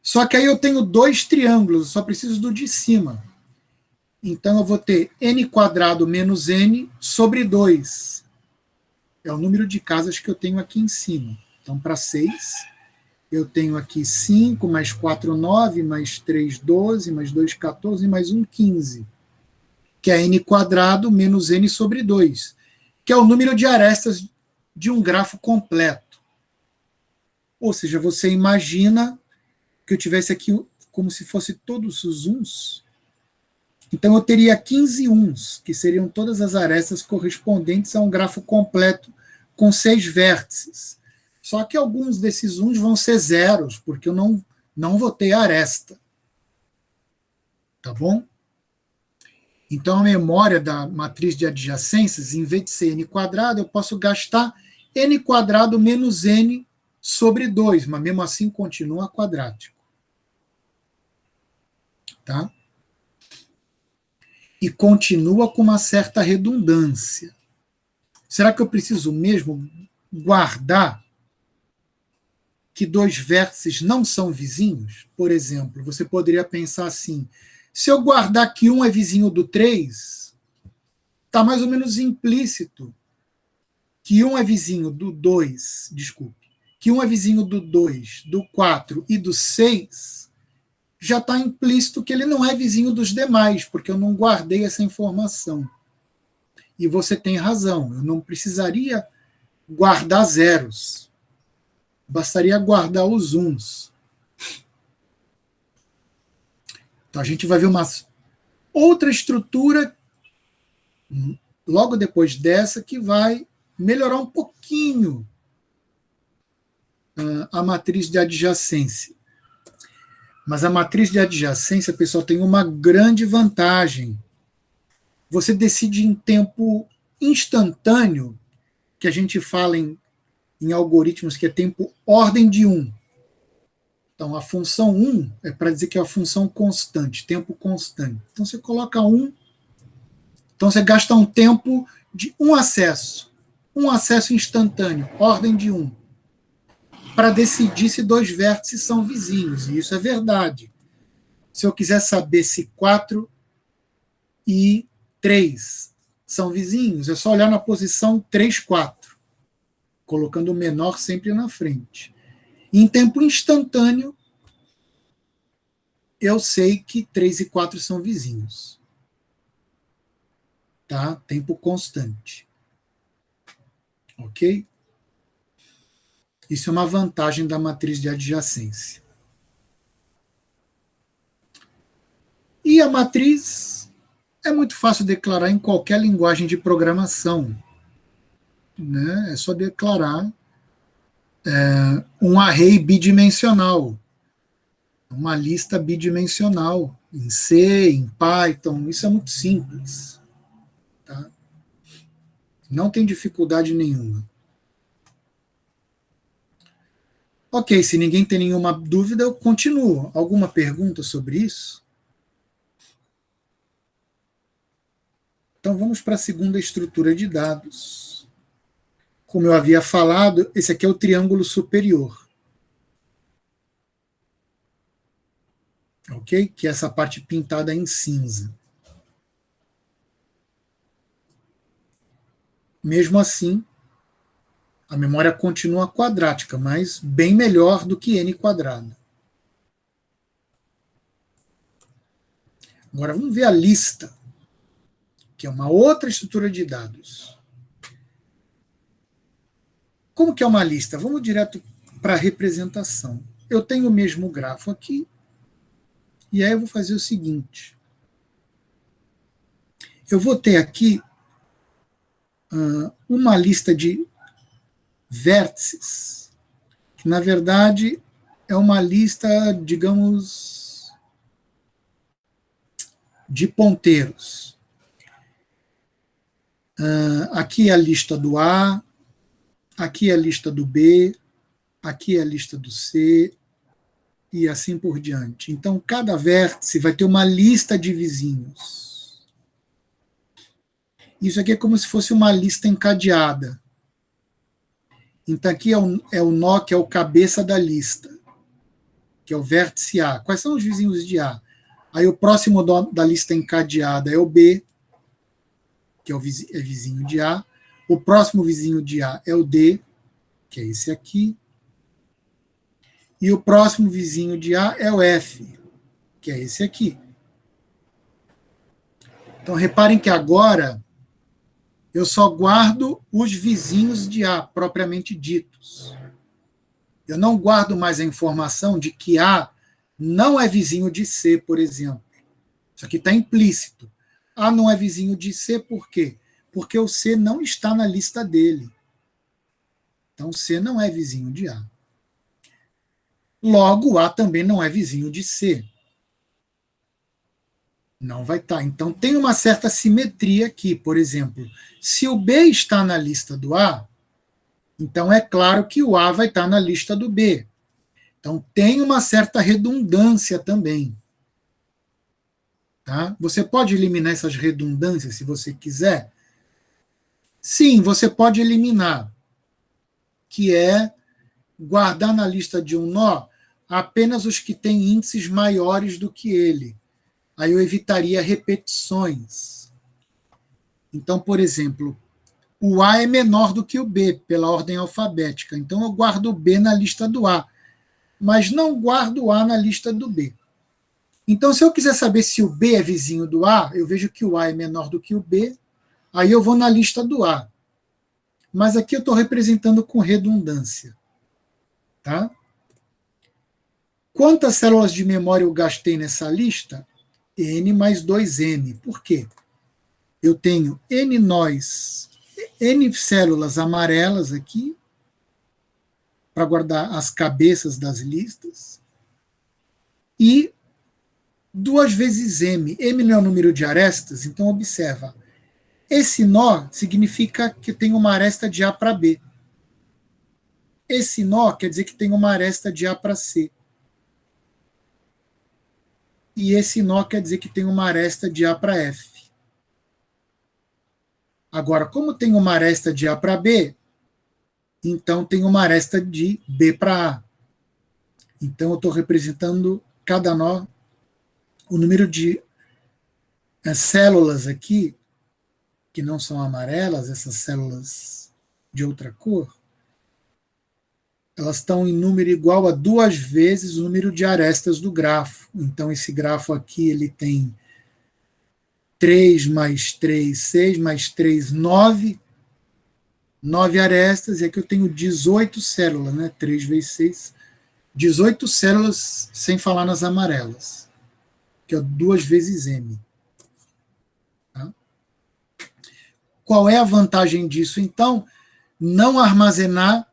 Só que aí eu tenho dois triângulos, eu só preciso do de cima. Então eu vou ter n² menos n sobre 2. É o número de casas que eu tenho aqui em cima. Então, para 6, eu tenho aqui 5, mais 4, 9, mais 3, 12, mais 2, 14, mais 1, 15. Que é n² menos n sobre 2. Que é o número de arestas de um grafo completo. Ou seja, você imagina que eu tivesse aqui como se fosse todos os uns. Então eu teria 15 uns, que seriam todas as arestas correspondentes a um grafo completo com 6 vértices. Só que alguns desses uns vão ser zeros, porque eu não vou ter aresta. Tá bom? Então a memória da matriz de adjacências, em vez de ser n², eu posso gastar n² menos n sobre 2, mas mesmo assim continua quadrático. Tá? E continua com uma certa redundância. Será que eu preciso mesmo guardar que dois vértices não são vizinhos? Por exemplo, você poderia pensar assim, se eu guardar que um é vizinho do 3, está mais ou menos implícito que um é vizinho do 2, desculpe, que um é vizinho do 2, do 4 e do 6, já está implícito que ele não é vizinho dos demais, porque eu não guardei essa informação. E você tem razão, eu não precisaria guardar zeros. Bastaria guardar os uns. Então a gente vai ver uma outra estrutura logo depois dessa que vai melhorar um pouquinho a matriz de adjacência. Mas a matriz de adjacência, pessoal, tem uma grande vantagem. Você decide em tempo instantâneo, que a gente fala em algoritmos que é tempo ordem de 1. Então, a função 1 é para dizer que é a função constante, tempo constante. Então, você coloca 1, então você gasta um tempo de um acesso instantâneo, ordem de 1, para decidir se dois vértices são vizinhos, e isso é verdade. Se eu quiser saber se 4 e 3 são vizinhos, é só olhar na posição 3, 4, colocando o menor sempre na frente. E em tempo instantâneo, eu sei que 3 e 4 são vizinhos. Tá? Tempo constante. Ok? Isso é uma vantagem da matriz de adjacência. E a matriz é muito fácil declarar em qualquer linguagem de programação. Né? É só declarar um array bidimensional, uma lista bidimensional, em C, em Python, isso é muito simples. Tá? Não tem dificuldade nenhuma. Ok, se ninguém tem nenhuma dúvida, eu continuo. Alguma pergunta sobre isso? Então vamos para a segunda estrutura de dados. Como eu havia falado, esse aqui é o triângulo superior. Ok? Que é essa parte pintada em cinza. Mesmo assim, a memória continua quadrática, mas bem melhor do que n². Agora vamos ver a lista, que é uma outra estrutura de dados. Como que é uma lista? Vamos direto para a representação. Eu tenho o mesmo grafo aqui, e aí eu vou fazer o seguinte. Eu vou ter aqui uma lista de vértices, que na verdade é uma lista, digamos, de ponteiros. Aqui é a lista do A, aqui é a lista do B, aqui é a lista do C, e assim por diante. Então, cada vértice vai ter uma lista de vizinhos. Isso aqui é como se fosse uma lista encadeada. Então, aqui é o nó, que é o cabeça da lista. que é o vértice A. Quais são os vizinhos de A? Aí o próximo da lista encadeada é o B, que é vizinho de A. O próximo vizinho de A é o D, que é esse aqui. E o próximo vizinho de A é o F, que é esse aqui. Então, reparem que agora eu só guardo os vizinhos de A, propriamente ditos. Eu não guardo mais a informação de que A não é vizinho de C, por exemplo. Isso aqui está implícito. A não é vizinho de C por quê? Porque o C não está na lista dele. Então, C não é vizinho de A. Logo, A também não é vizinho de C. Não vai estar. Então, tem uma certa simetria aqui. Por exemplo, se o B está na lista do A, então é claro que o A vai estar na lista do B. Então, tem uma certa redundância também. Tá? Você pode eliminar essas redundâncias se você quiser? Sim, você pode eliminar, que é guardar na lista de um nó apenas os que têm índices maiores do que ele. Aí eu evitaria repetições. Então, por exemplo, o A é menor do que o B, pela ordem alfabética. Então, eu guardo o B na lista do A, mas não guardo o A na lista do B. Então, se eu quiser saber se o B é vizinho do A, eu vejo que o A é menor do que o B, aí eu vou na lista do A. Mas aqui eu estou representando com redundância. Tá? Quantas células de memória eu gastei nessa lista? N mais 2M. Por quê? Eu tenho N nós, N células amarelas aqui, para guardar as cabeças das listas, e 2 vezes M. M não é o número de arestas, então observa. Esse nó significa que tem uma aresta de A para B. Esse nó quer dizer que tem uma aresta de A para C. E esse nó quer dizer que tem uma aresta de A para F. Agora, como tem uma aresta de A para B, então tem uma aresta de B para A. Então eu estou representando cada nó, o número de células aqui, que não são amarelas, essas células de outra cor, elas estão em número igual a 2 vezes o número de arestas do grafo. Então, esse grafo aqui ele tem 3 mais 3, 6 mais 3, 9. 9 arestas, e aqui eu tenho 18 células, né? 3 vezes 6. 18 células, sem falar nas amarelas, que é 2 vezes M. Tá? Qual é a vantagem disso, então? Não armazenar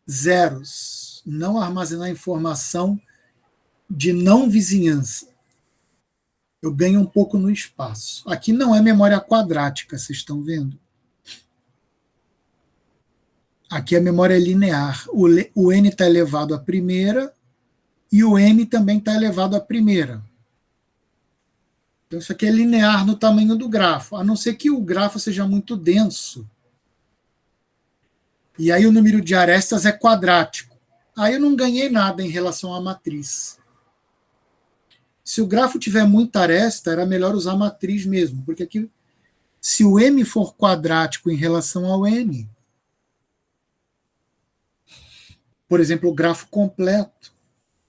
zeros, não armazenar informação de não vizinhança. Eu ganho um pouco no espaço. Aqui não é memória quadrática, vocês estão vendo? Aqui a memória é linear. O N está elevado à primeira e o M também está elevado à primeira. Então isso aqui é linear no tamanho do grafo, a não ser que o grafo seja muito denso. E aí o número de arestas é quadrático. Aí eu não ganhei nada em relação à matriz. Se o grafo tiver muita aresta, era melhor usar a matriz mesmo, porque aqui, se o M for quadrático em relação ao N, por exemplo, o grafo completo,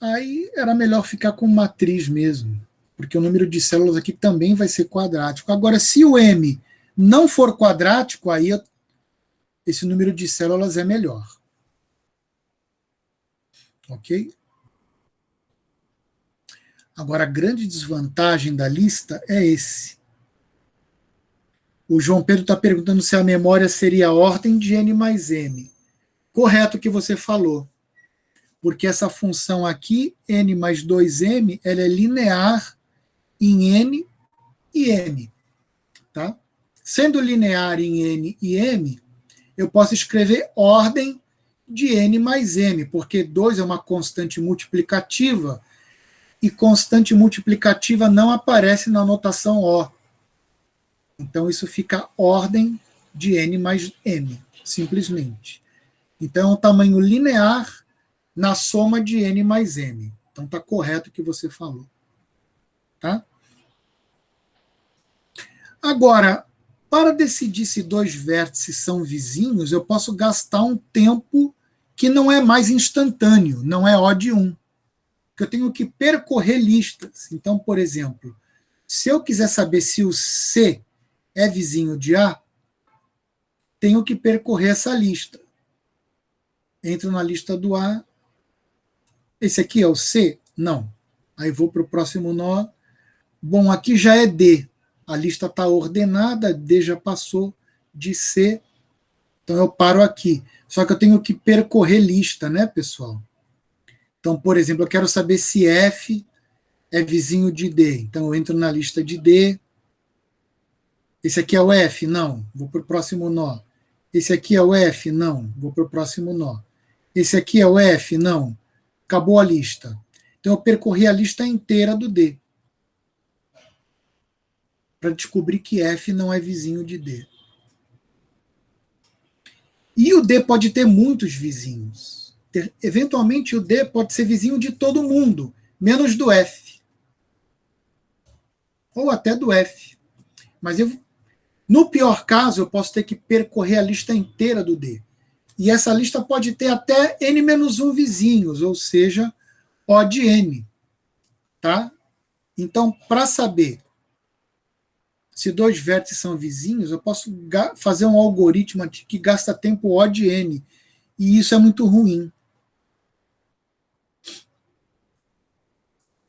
aí era melhor ficar com matriz mesmo, porque o número de células aqui também vai ser quadrático. Agora, se o M não for quadrático, aí esse número de células é melhor. Ok? Agora, a grande desvantagem da lista é esse. O João Pedro está perguntando se a memória seria a ordem de N mais M. Correto o que você falou. Porque essa função aqui, N mais 2M, ela é linear em N e M. Tá? Sendo linear em N e M, eu posso escrever ordem de N mais M, porque 2 é uma constante multiplicativa, e constante multiplicativa não aparece na notação O. Então, isso fica ordem de N mais M, simplesmente. Então, é um tamanho linear na soma de N mais M. Então está correto o que você falou. Tá? Agora, para decidir se dois vértices são vizinhos, eu posso gastar um tempo que não é mais instantâneo, não é O de 1. Que eu tenho que percorrer listas. Então, por exemplo, se eu quiser saber se o C é vizinho de A, tenho que percorrer essa lista. Entro na lista do A. Esse aqui é o C? Não. Aí vou para o próximo nó. Bom, aqui já é D. A lista está ordenada, D já passou de C. Então eu paro aqui. Só que eu tenho que percorrer lista, né, pessoal? Então, por exemplo, eu quero saber se F é vizinho de D. Então eu entro na lista de D. Esse aqui é o F? Não. Vou para o próximo nó. Esse aqui é o F? Não. Vou para o próximo nó. Esse aqui é o F? Não. Acabou a lista. Então eu percorri a lista inteira do D para descobrir que F não é vizinho de D. E o D pode ter muitos vizinhos. Eventualmente o D pode ser vizinho de todo mundo, menos do F. Ou até do F. Mas no pior caso, eu posso ter que percorrer a lista inteira do D. E essa lista pode ter até n-1 vizinhos, ou seja, O de n. Tá? Então, para saber se dois vértices são vizinhos, eu posso fazer um algoritmo que gasta tempo O de n. E isso é muito ruim.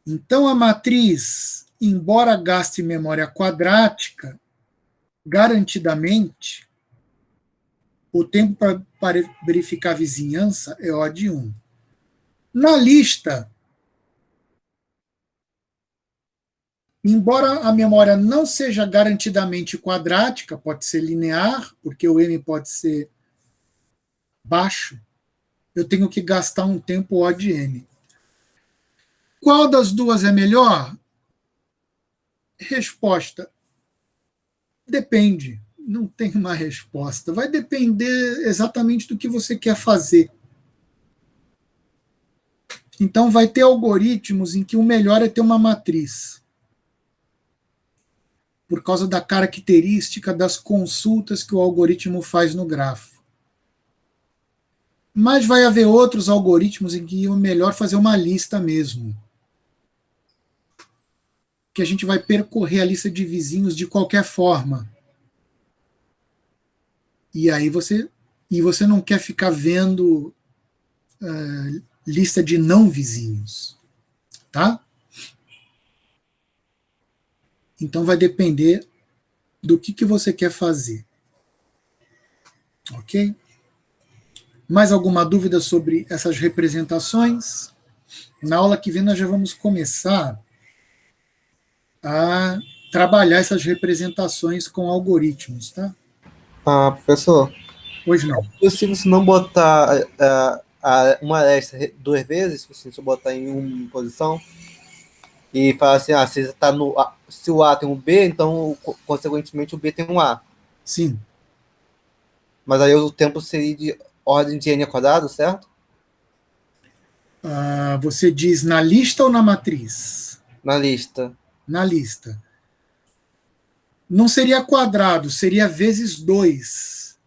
Então, a matriz, embora gaste memória quadrática, garantidamente, o tempo para verificar a vizinhança é O de 1. Na lista, embora a memória não seja garantidamente quadrática, pode ser linear, porque o m pode ser baixo, eu tenho que gastar um tempo O de n. Qual das duas é melhor? Resposta: depende. Não tem uma resposta. Vai depender exatamente do que você quer fazer. Então, vai ter algoritmos em que o melhor é ter uma matriz, por causa da característica das consultas que o algoritmo faz no grafo. Mas vai haver outros algoritmos em que é melhor fazer uma lista mesmo, que a gente vai percorrer a lista de vizinhos de qualquer forma. E aí você não quer ficar vendo lista de não vizinhos, tá? Então vai depender do que você quer fazer. Ok? Mais alguma dúvida sobre essas representações? Na aula que vem nós já vamos começar a trabalhar essas representações com algoritmos, tá? Professor, Hoje não. é possível se não botar uma aresta 2 vezes, se você botar em uma posição, e falar assim, se o A tem um B, então, consequentemente, o B tem um A. Sim. Mas aí o tempo seria de ordem de n ao quadrado, certo? Você diz na lista ou na matriz? Na lista. Na lista. Não seria quadrado, seria vezes 2,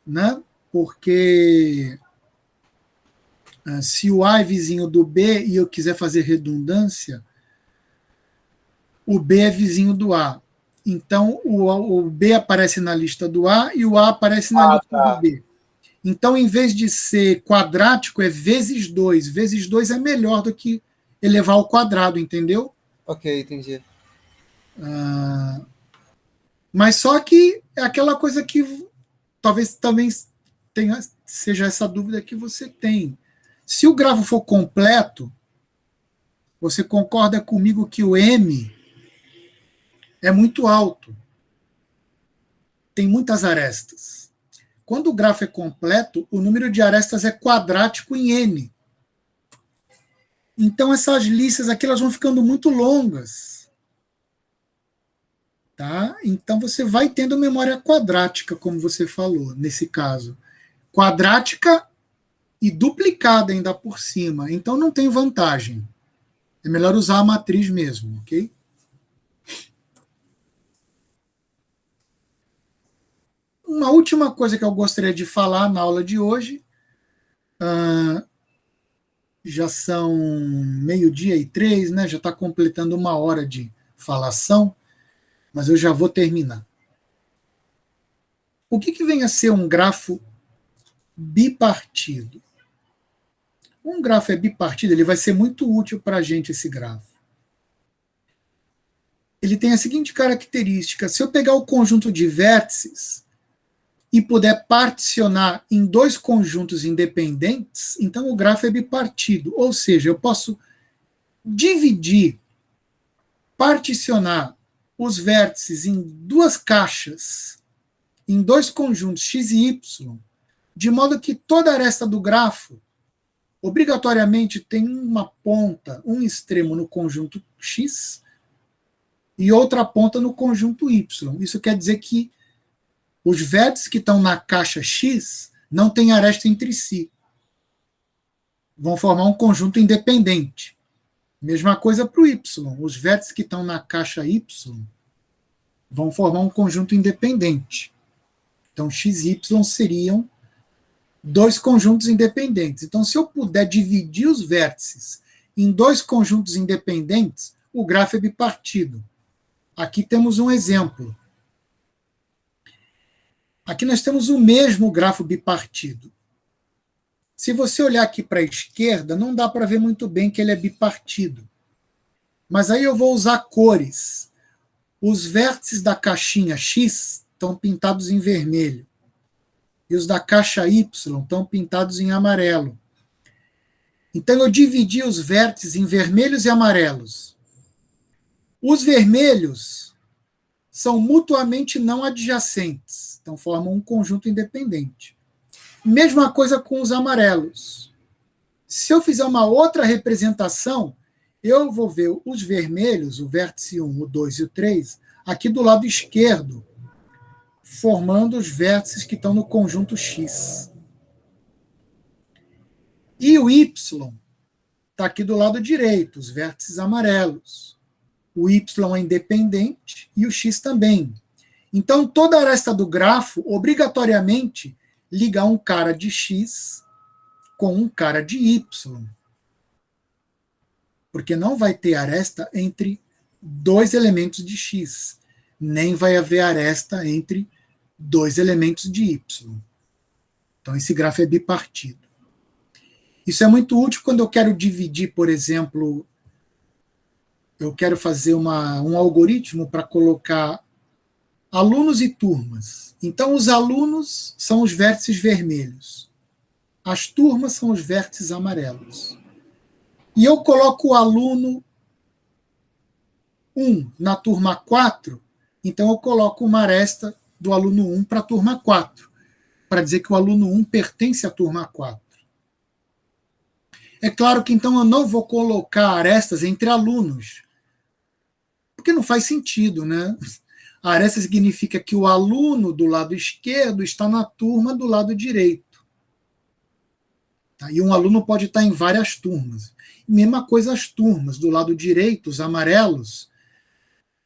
né? Porque se o A é vizinho do B e eu quiser fazer redundância, o B é vizinho do A. Então, o B aparece na lista do A e o A aparece na lista do B. Então, em vez de ser quadrático, é vezes 2. Vezes 2 é melhor do que elevar ao quadrado, entendeu? Ok, entendi. Mas só que é aquela coisa que talvez também seja essa dúvida que você tem. Se o grafo for completo, você concorda comigo que o M é muito alto. Tem muitas arestas. Quando o grafo é completo, o número de arestas é quadrático em N. Então, essas listas aqui elas vão ficando muito longas. Tá? Então, você vai tendo memória quadrática, como você falou, nesse caso. Quadrática e duplicada ainda por cima. Então, não tem vantagem. É melhor usar a matriz mesmo, ok? Uma última coisa que eu gostaria de falar na aula de hoje, já são 12:03, né? Já está completando 1 hora de falação, mas eu já vou terminar. O que vem a ser um grafo bipartido? Um grafo é bipartido, ele vai ser muito útil para a gente, esse grafo. Ele tem a seguinte característica: se eu pegar o conjunto de vértices e puder particionar em 2 conjuntos independentes, então o grafo é bipartido. Ou seja, eu posso dividir, particionar os vértices em 2 caixas, em 2 conjuntos x e y, de modo que toda aresta do grafo obrigatoriamente tem uma ponta, um extremo no conjunto x e outra ponta no conjunto y. Isso quer dizer que os vértices que estão na caixa x não têm aresta entre si. Vão formar um conjunto independente. Mesma coisa para o y. Os vértices que estão na caixa y vão formar um conjunto independente. Então, x e y seriam 2 conjuntos independentes. Então, se eu puder dividir os vértices em 2 conjuntos independentes, o grafo é bipartido. Aqui temos um exemplo. Aqui nós temos o mesmo grafo bipartido. Se você olhar aqui para a esquerda, não dá para ver muito bem que ele é bipartido. Mas aí eu vou usar cores. Os vértices da caixinha x estão pintados em vermelho. E os da caixa y estão pintados em amarelo. Então eu dividi os vértices em vermelhos e amarelos. Os vermelhos são mutuamente não adjacentes, então formam um conjunto independente. Mesma coisa com os amarelos. Se eu fizer uma outra representação, eu vou ver os vermelhos, o vértice 1, o 2 e o 3, aqui do lado esquerdo, formando os vértices que estão no conjunto x. E o y está aqui do lado direito, os vértices amarelos. O y é independente e o x também. Então, toda aresta do grafo, obrigatoriamente, liga um cara de x com um cara de y. Porque não vai ter aresta entre 2 elementos de x, nem vai haver aresta entre 2 elementos de y. Então, esse grafo é bipartido. Isso é muito útil quando eu quero dividir, por exemplo, eu quero fazer um algoritmo para colocar alunos e turmas. Então, os alunos são os vértices vermelhos. As turmas são os vértices amarelos. E eu coloco o aluno 1 na turma 4, então eu coloco uma aresta do aluno 1 para a turma 4, para dizer que o aluno 1 pertence à turma 4. É claro que então eu não vou colocar arestas entre alunos, porque não faz sentido, né? A aresta significa que o aluno do lado esquerdo está na turma do lado direito. Tá? E um aluno pode estar em várias turmas. Mesma coisa as turmas, do lado direito, os amarelos,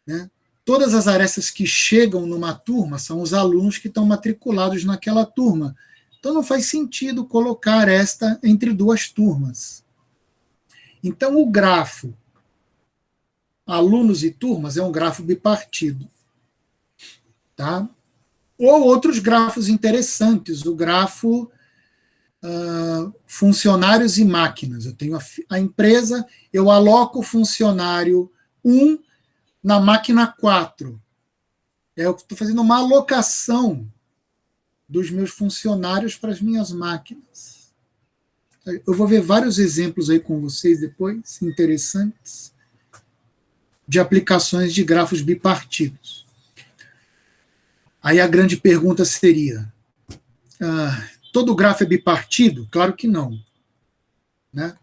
né? Todas as arestas que chegam numa turma são os alunos que estão matriculados naquela turma. Então não faz sentido colocar aresta entre 2 turmas. Então o grafo alunos e turmas é um grafo bipartido. Tá? Ou outros grafos interessantes, o grafo funcionários e máquinas. Eu tenho a empresa, eu aloco o funcionário 1 na máquina 4. Eu estou fazendo uma alocação dos meus funcionários para as minhas máquinas. Eu vou ver vários exemplos aí com vocês depois, interessantes, de aplicações de grafos bipartidos. Aí a grande pergunta seria, todo grafo é bipartido? Claro que não. Né?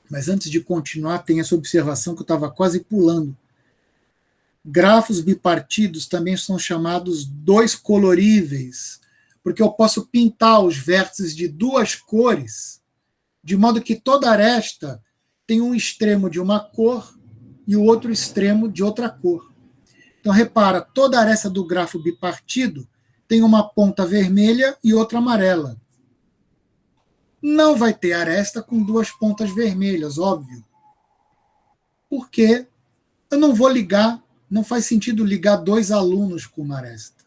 Mas antes de continuar, tem essa observação que eu estava quase pulando. Grafos bipartidos também são chamados 2 coloríveis, porque eu posso pintar os vértices de 2 cores, de modo que toda aresta tem um extremo de uma cor e o outro extremo de outra cor. Então, repara, toda aresta do grafo bipartido tem uma ponta vermelha e outra amarela. Não vai ter aresta com duas pontas vermelhas, óbvio. Porque eu não vou ligar, não faz sentido ligar dois alunos com uma aresta.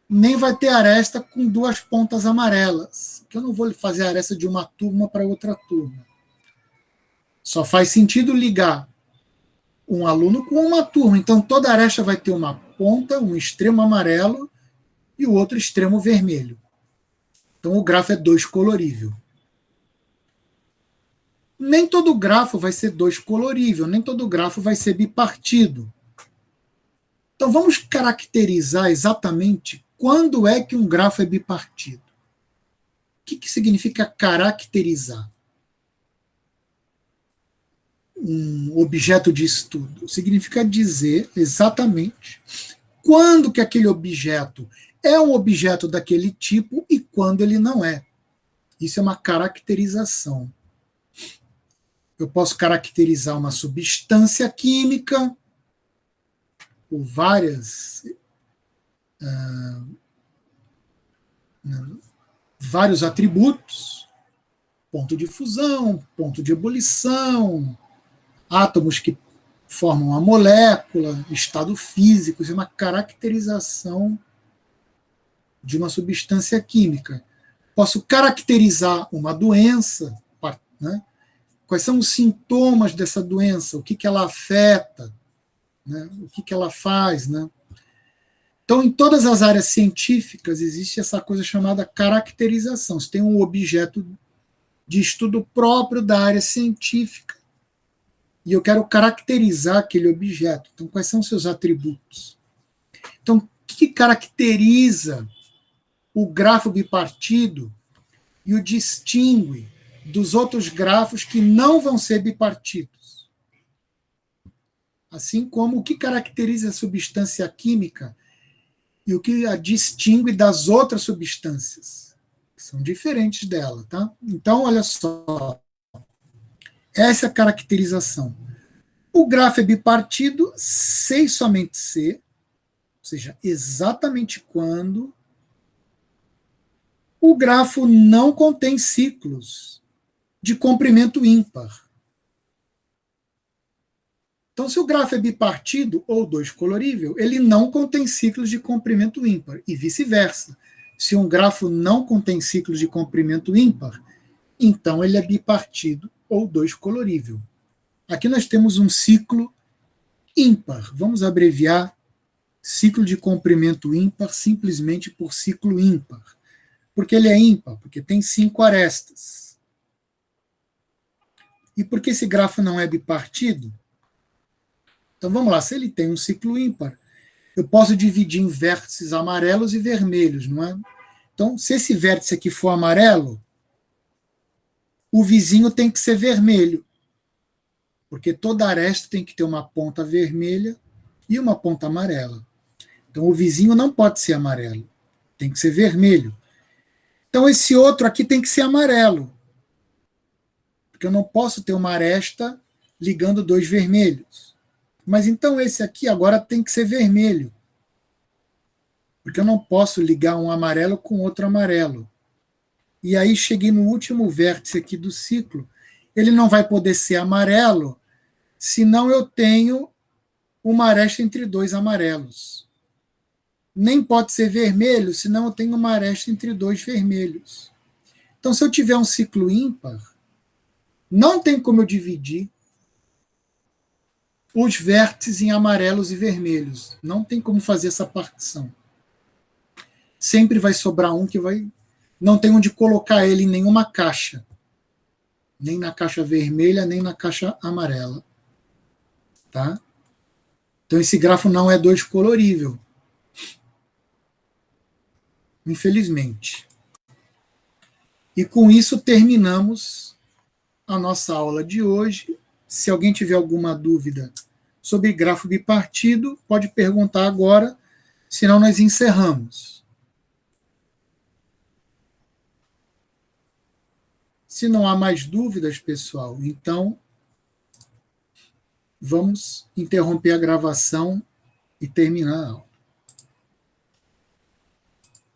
Nem vai ter aresta com duas pontas amarelas, que eu não vou fazer aresta de uma turma para outra turma. Só faz sentido ligar um aluno com uma turma. Então, toda aresta vai ter uma ponta, um extremo amarelo e o outro extremo vermelho. Então, o grafo é dois colorível. Nem todo grafo vai ser dois colorível, nem todo grafo vai ser bipartido. Então, vamos caracterizar exatamente quando é que um grafo é bipartido. O que significa caracterizar um objeto de estudo? Significa dizer exatamente quando que aquele objeto é um objeto daquele tipo e quando ele não é. Isso é uma caracterização. Eu posso caracterizar uma substância química por vários atributos, ponto de fusão, ponto de ebulição, átomos que formam a molécula, estado físico, isso é uma caracterização de uma substância química. Posso caracterizar uma doença, né? Quais são os sintomas dessa doença, o que ela afeta, né? O que ela faz, né? Então, em todas as áreas científicas existe essa coisa chamada caracterização. Você tem um objeto de estudo próprio da área científica e eu quero caracterizar aquele objeto. Então, quais são os seus atributos? Então, o que caracteriza o grafo bipartido e o distingue dos outros grafos que não vão ser bipartidos? Assim como o que caracteriza a substância química e o que a distingue das outras substâncias, que são diferentes dela, tá? Então, olha só, essa é a caracterização. O grafo é bipartido, sei somente se, ou seja, exatamente quando o grafo não contém ciclos de comprimento ímpar. Então, se o grafo é bipartido ou dois colorível, ele não contém ciclos de comprimento ímpar, e vice-versa. Se um grafo não contém ciclos de comprimento ímpar, então ele é bipartido ou dois colorível. Aqui nós temos um ciclo ímpar. Vamos abreviar ciclo de comprimento ímpar simplesmente por ciclo ímpar. Porque ele é ímpar? Porque tem 5 arestas. E por que esse grafo não é bipartido? Então vamos lá, se ele tem um ciclo ímpar, eu posso dividir em vértices amarelos e vermelhos, não é? Então, se esse vértice aqui for amarelo, o vizinho tem que ser vermelho, porque toda aresta tem que ter uma ponta vermelha e uma ponta amarela. Então, o vizinho não pode ser amarelo, tem que ser vermelho. Então, esse outro aqui tem que ser amarelo, porque eu não posso ter uma aresta ligando dois vermelhos. Mas então esse aqui agora tem que ser vermelho, porque eu não posso ligar um amarelo com outro amarelo. E aí cheguei no último vértice aqui do ciclo, ele não vai poder ser amarelo, senão eu tenho uma aresta entre dois amarelos. Nem pode ser vermelho, senão eu tenho uma aresta entre dois vermelhos. Então, se eu tiver um ciclo ímpar, não tem como eu dividir os vértices em amarelos e vermelhos. Não tem como fazer essa partição. Sempre vai sobrar um que vai... Não tem onde colocar ele em nenhuma caixa. Nem na caixa vermelha, nem na caixa amarela. Tá? Então esse grafo não é dois colorível. Infelizmente. E com isso terminamos a nossa aula de hoje. Se alguém tiver alguma dúvida sobre grafo bipartido, pode perguntar agora, senão nós encerramos. Se não há mais dúvidas, pessoal, então vamos interromper a gravação e terminar a aula.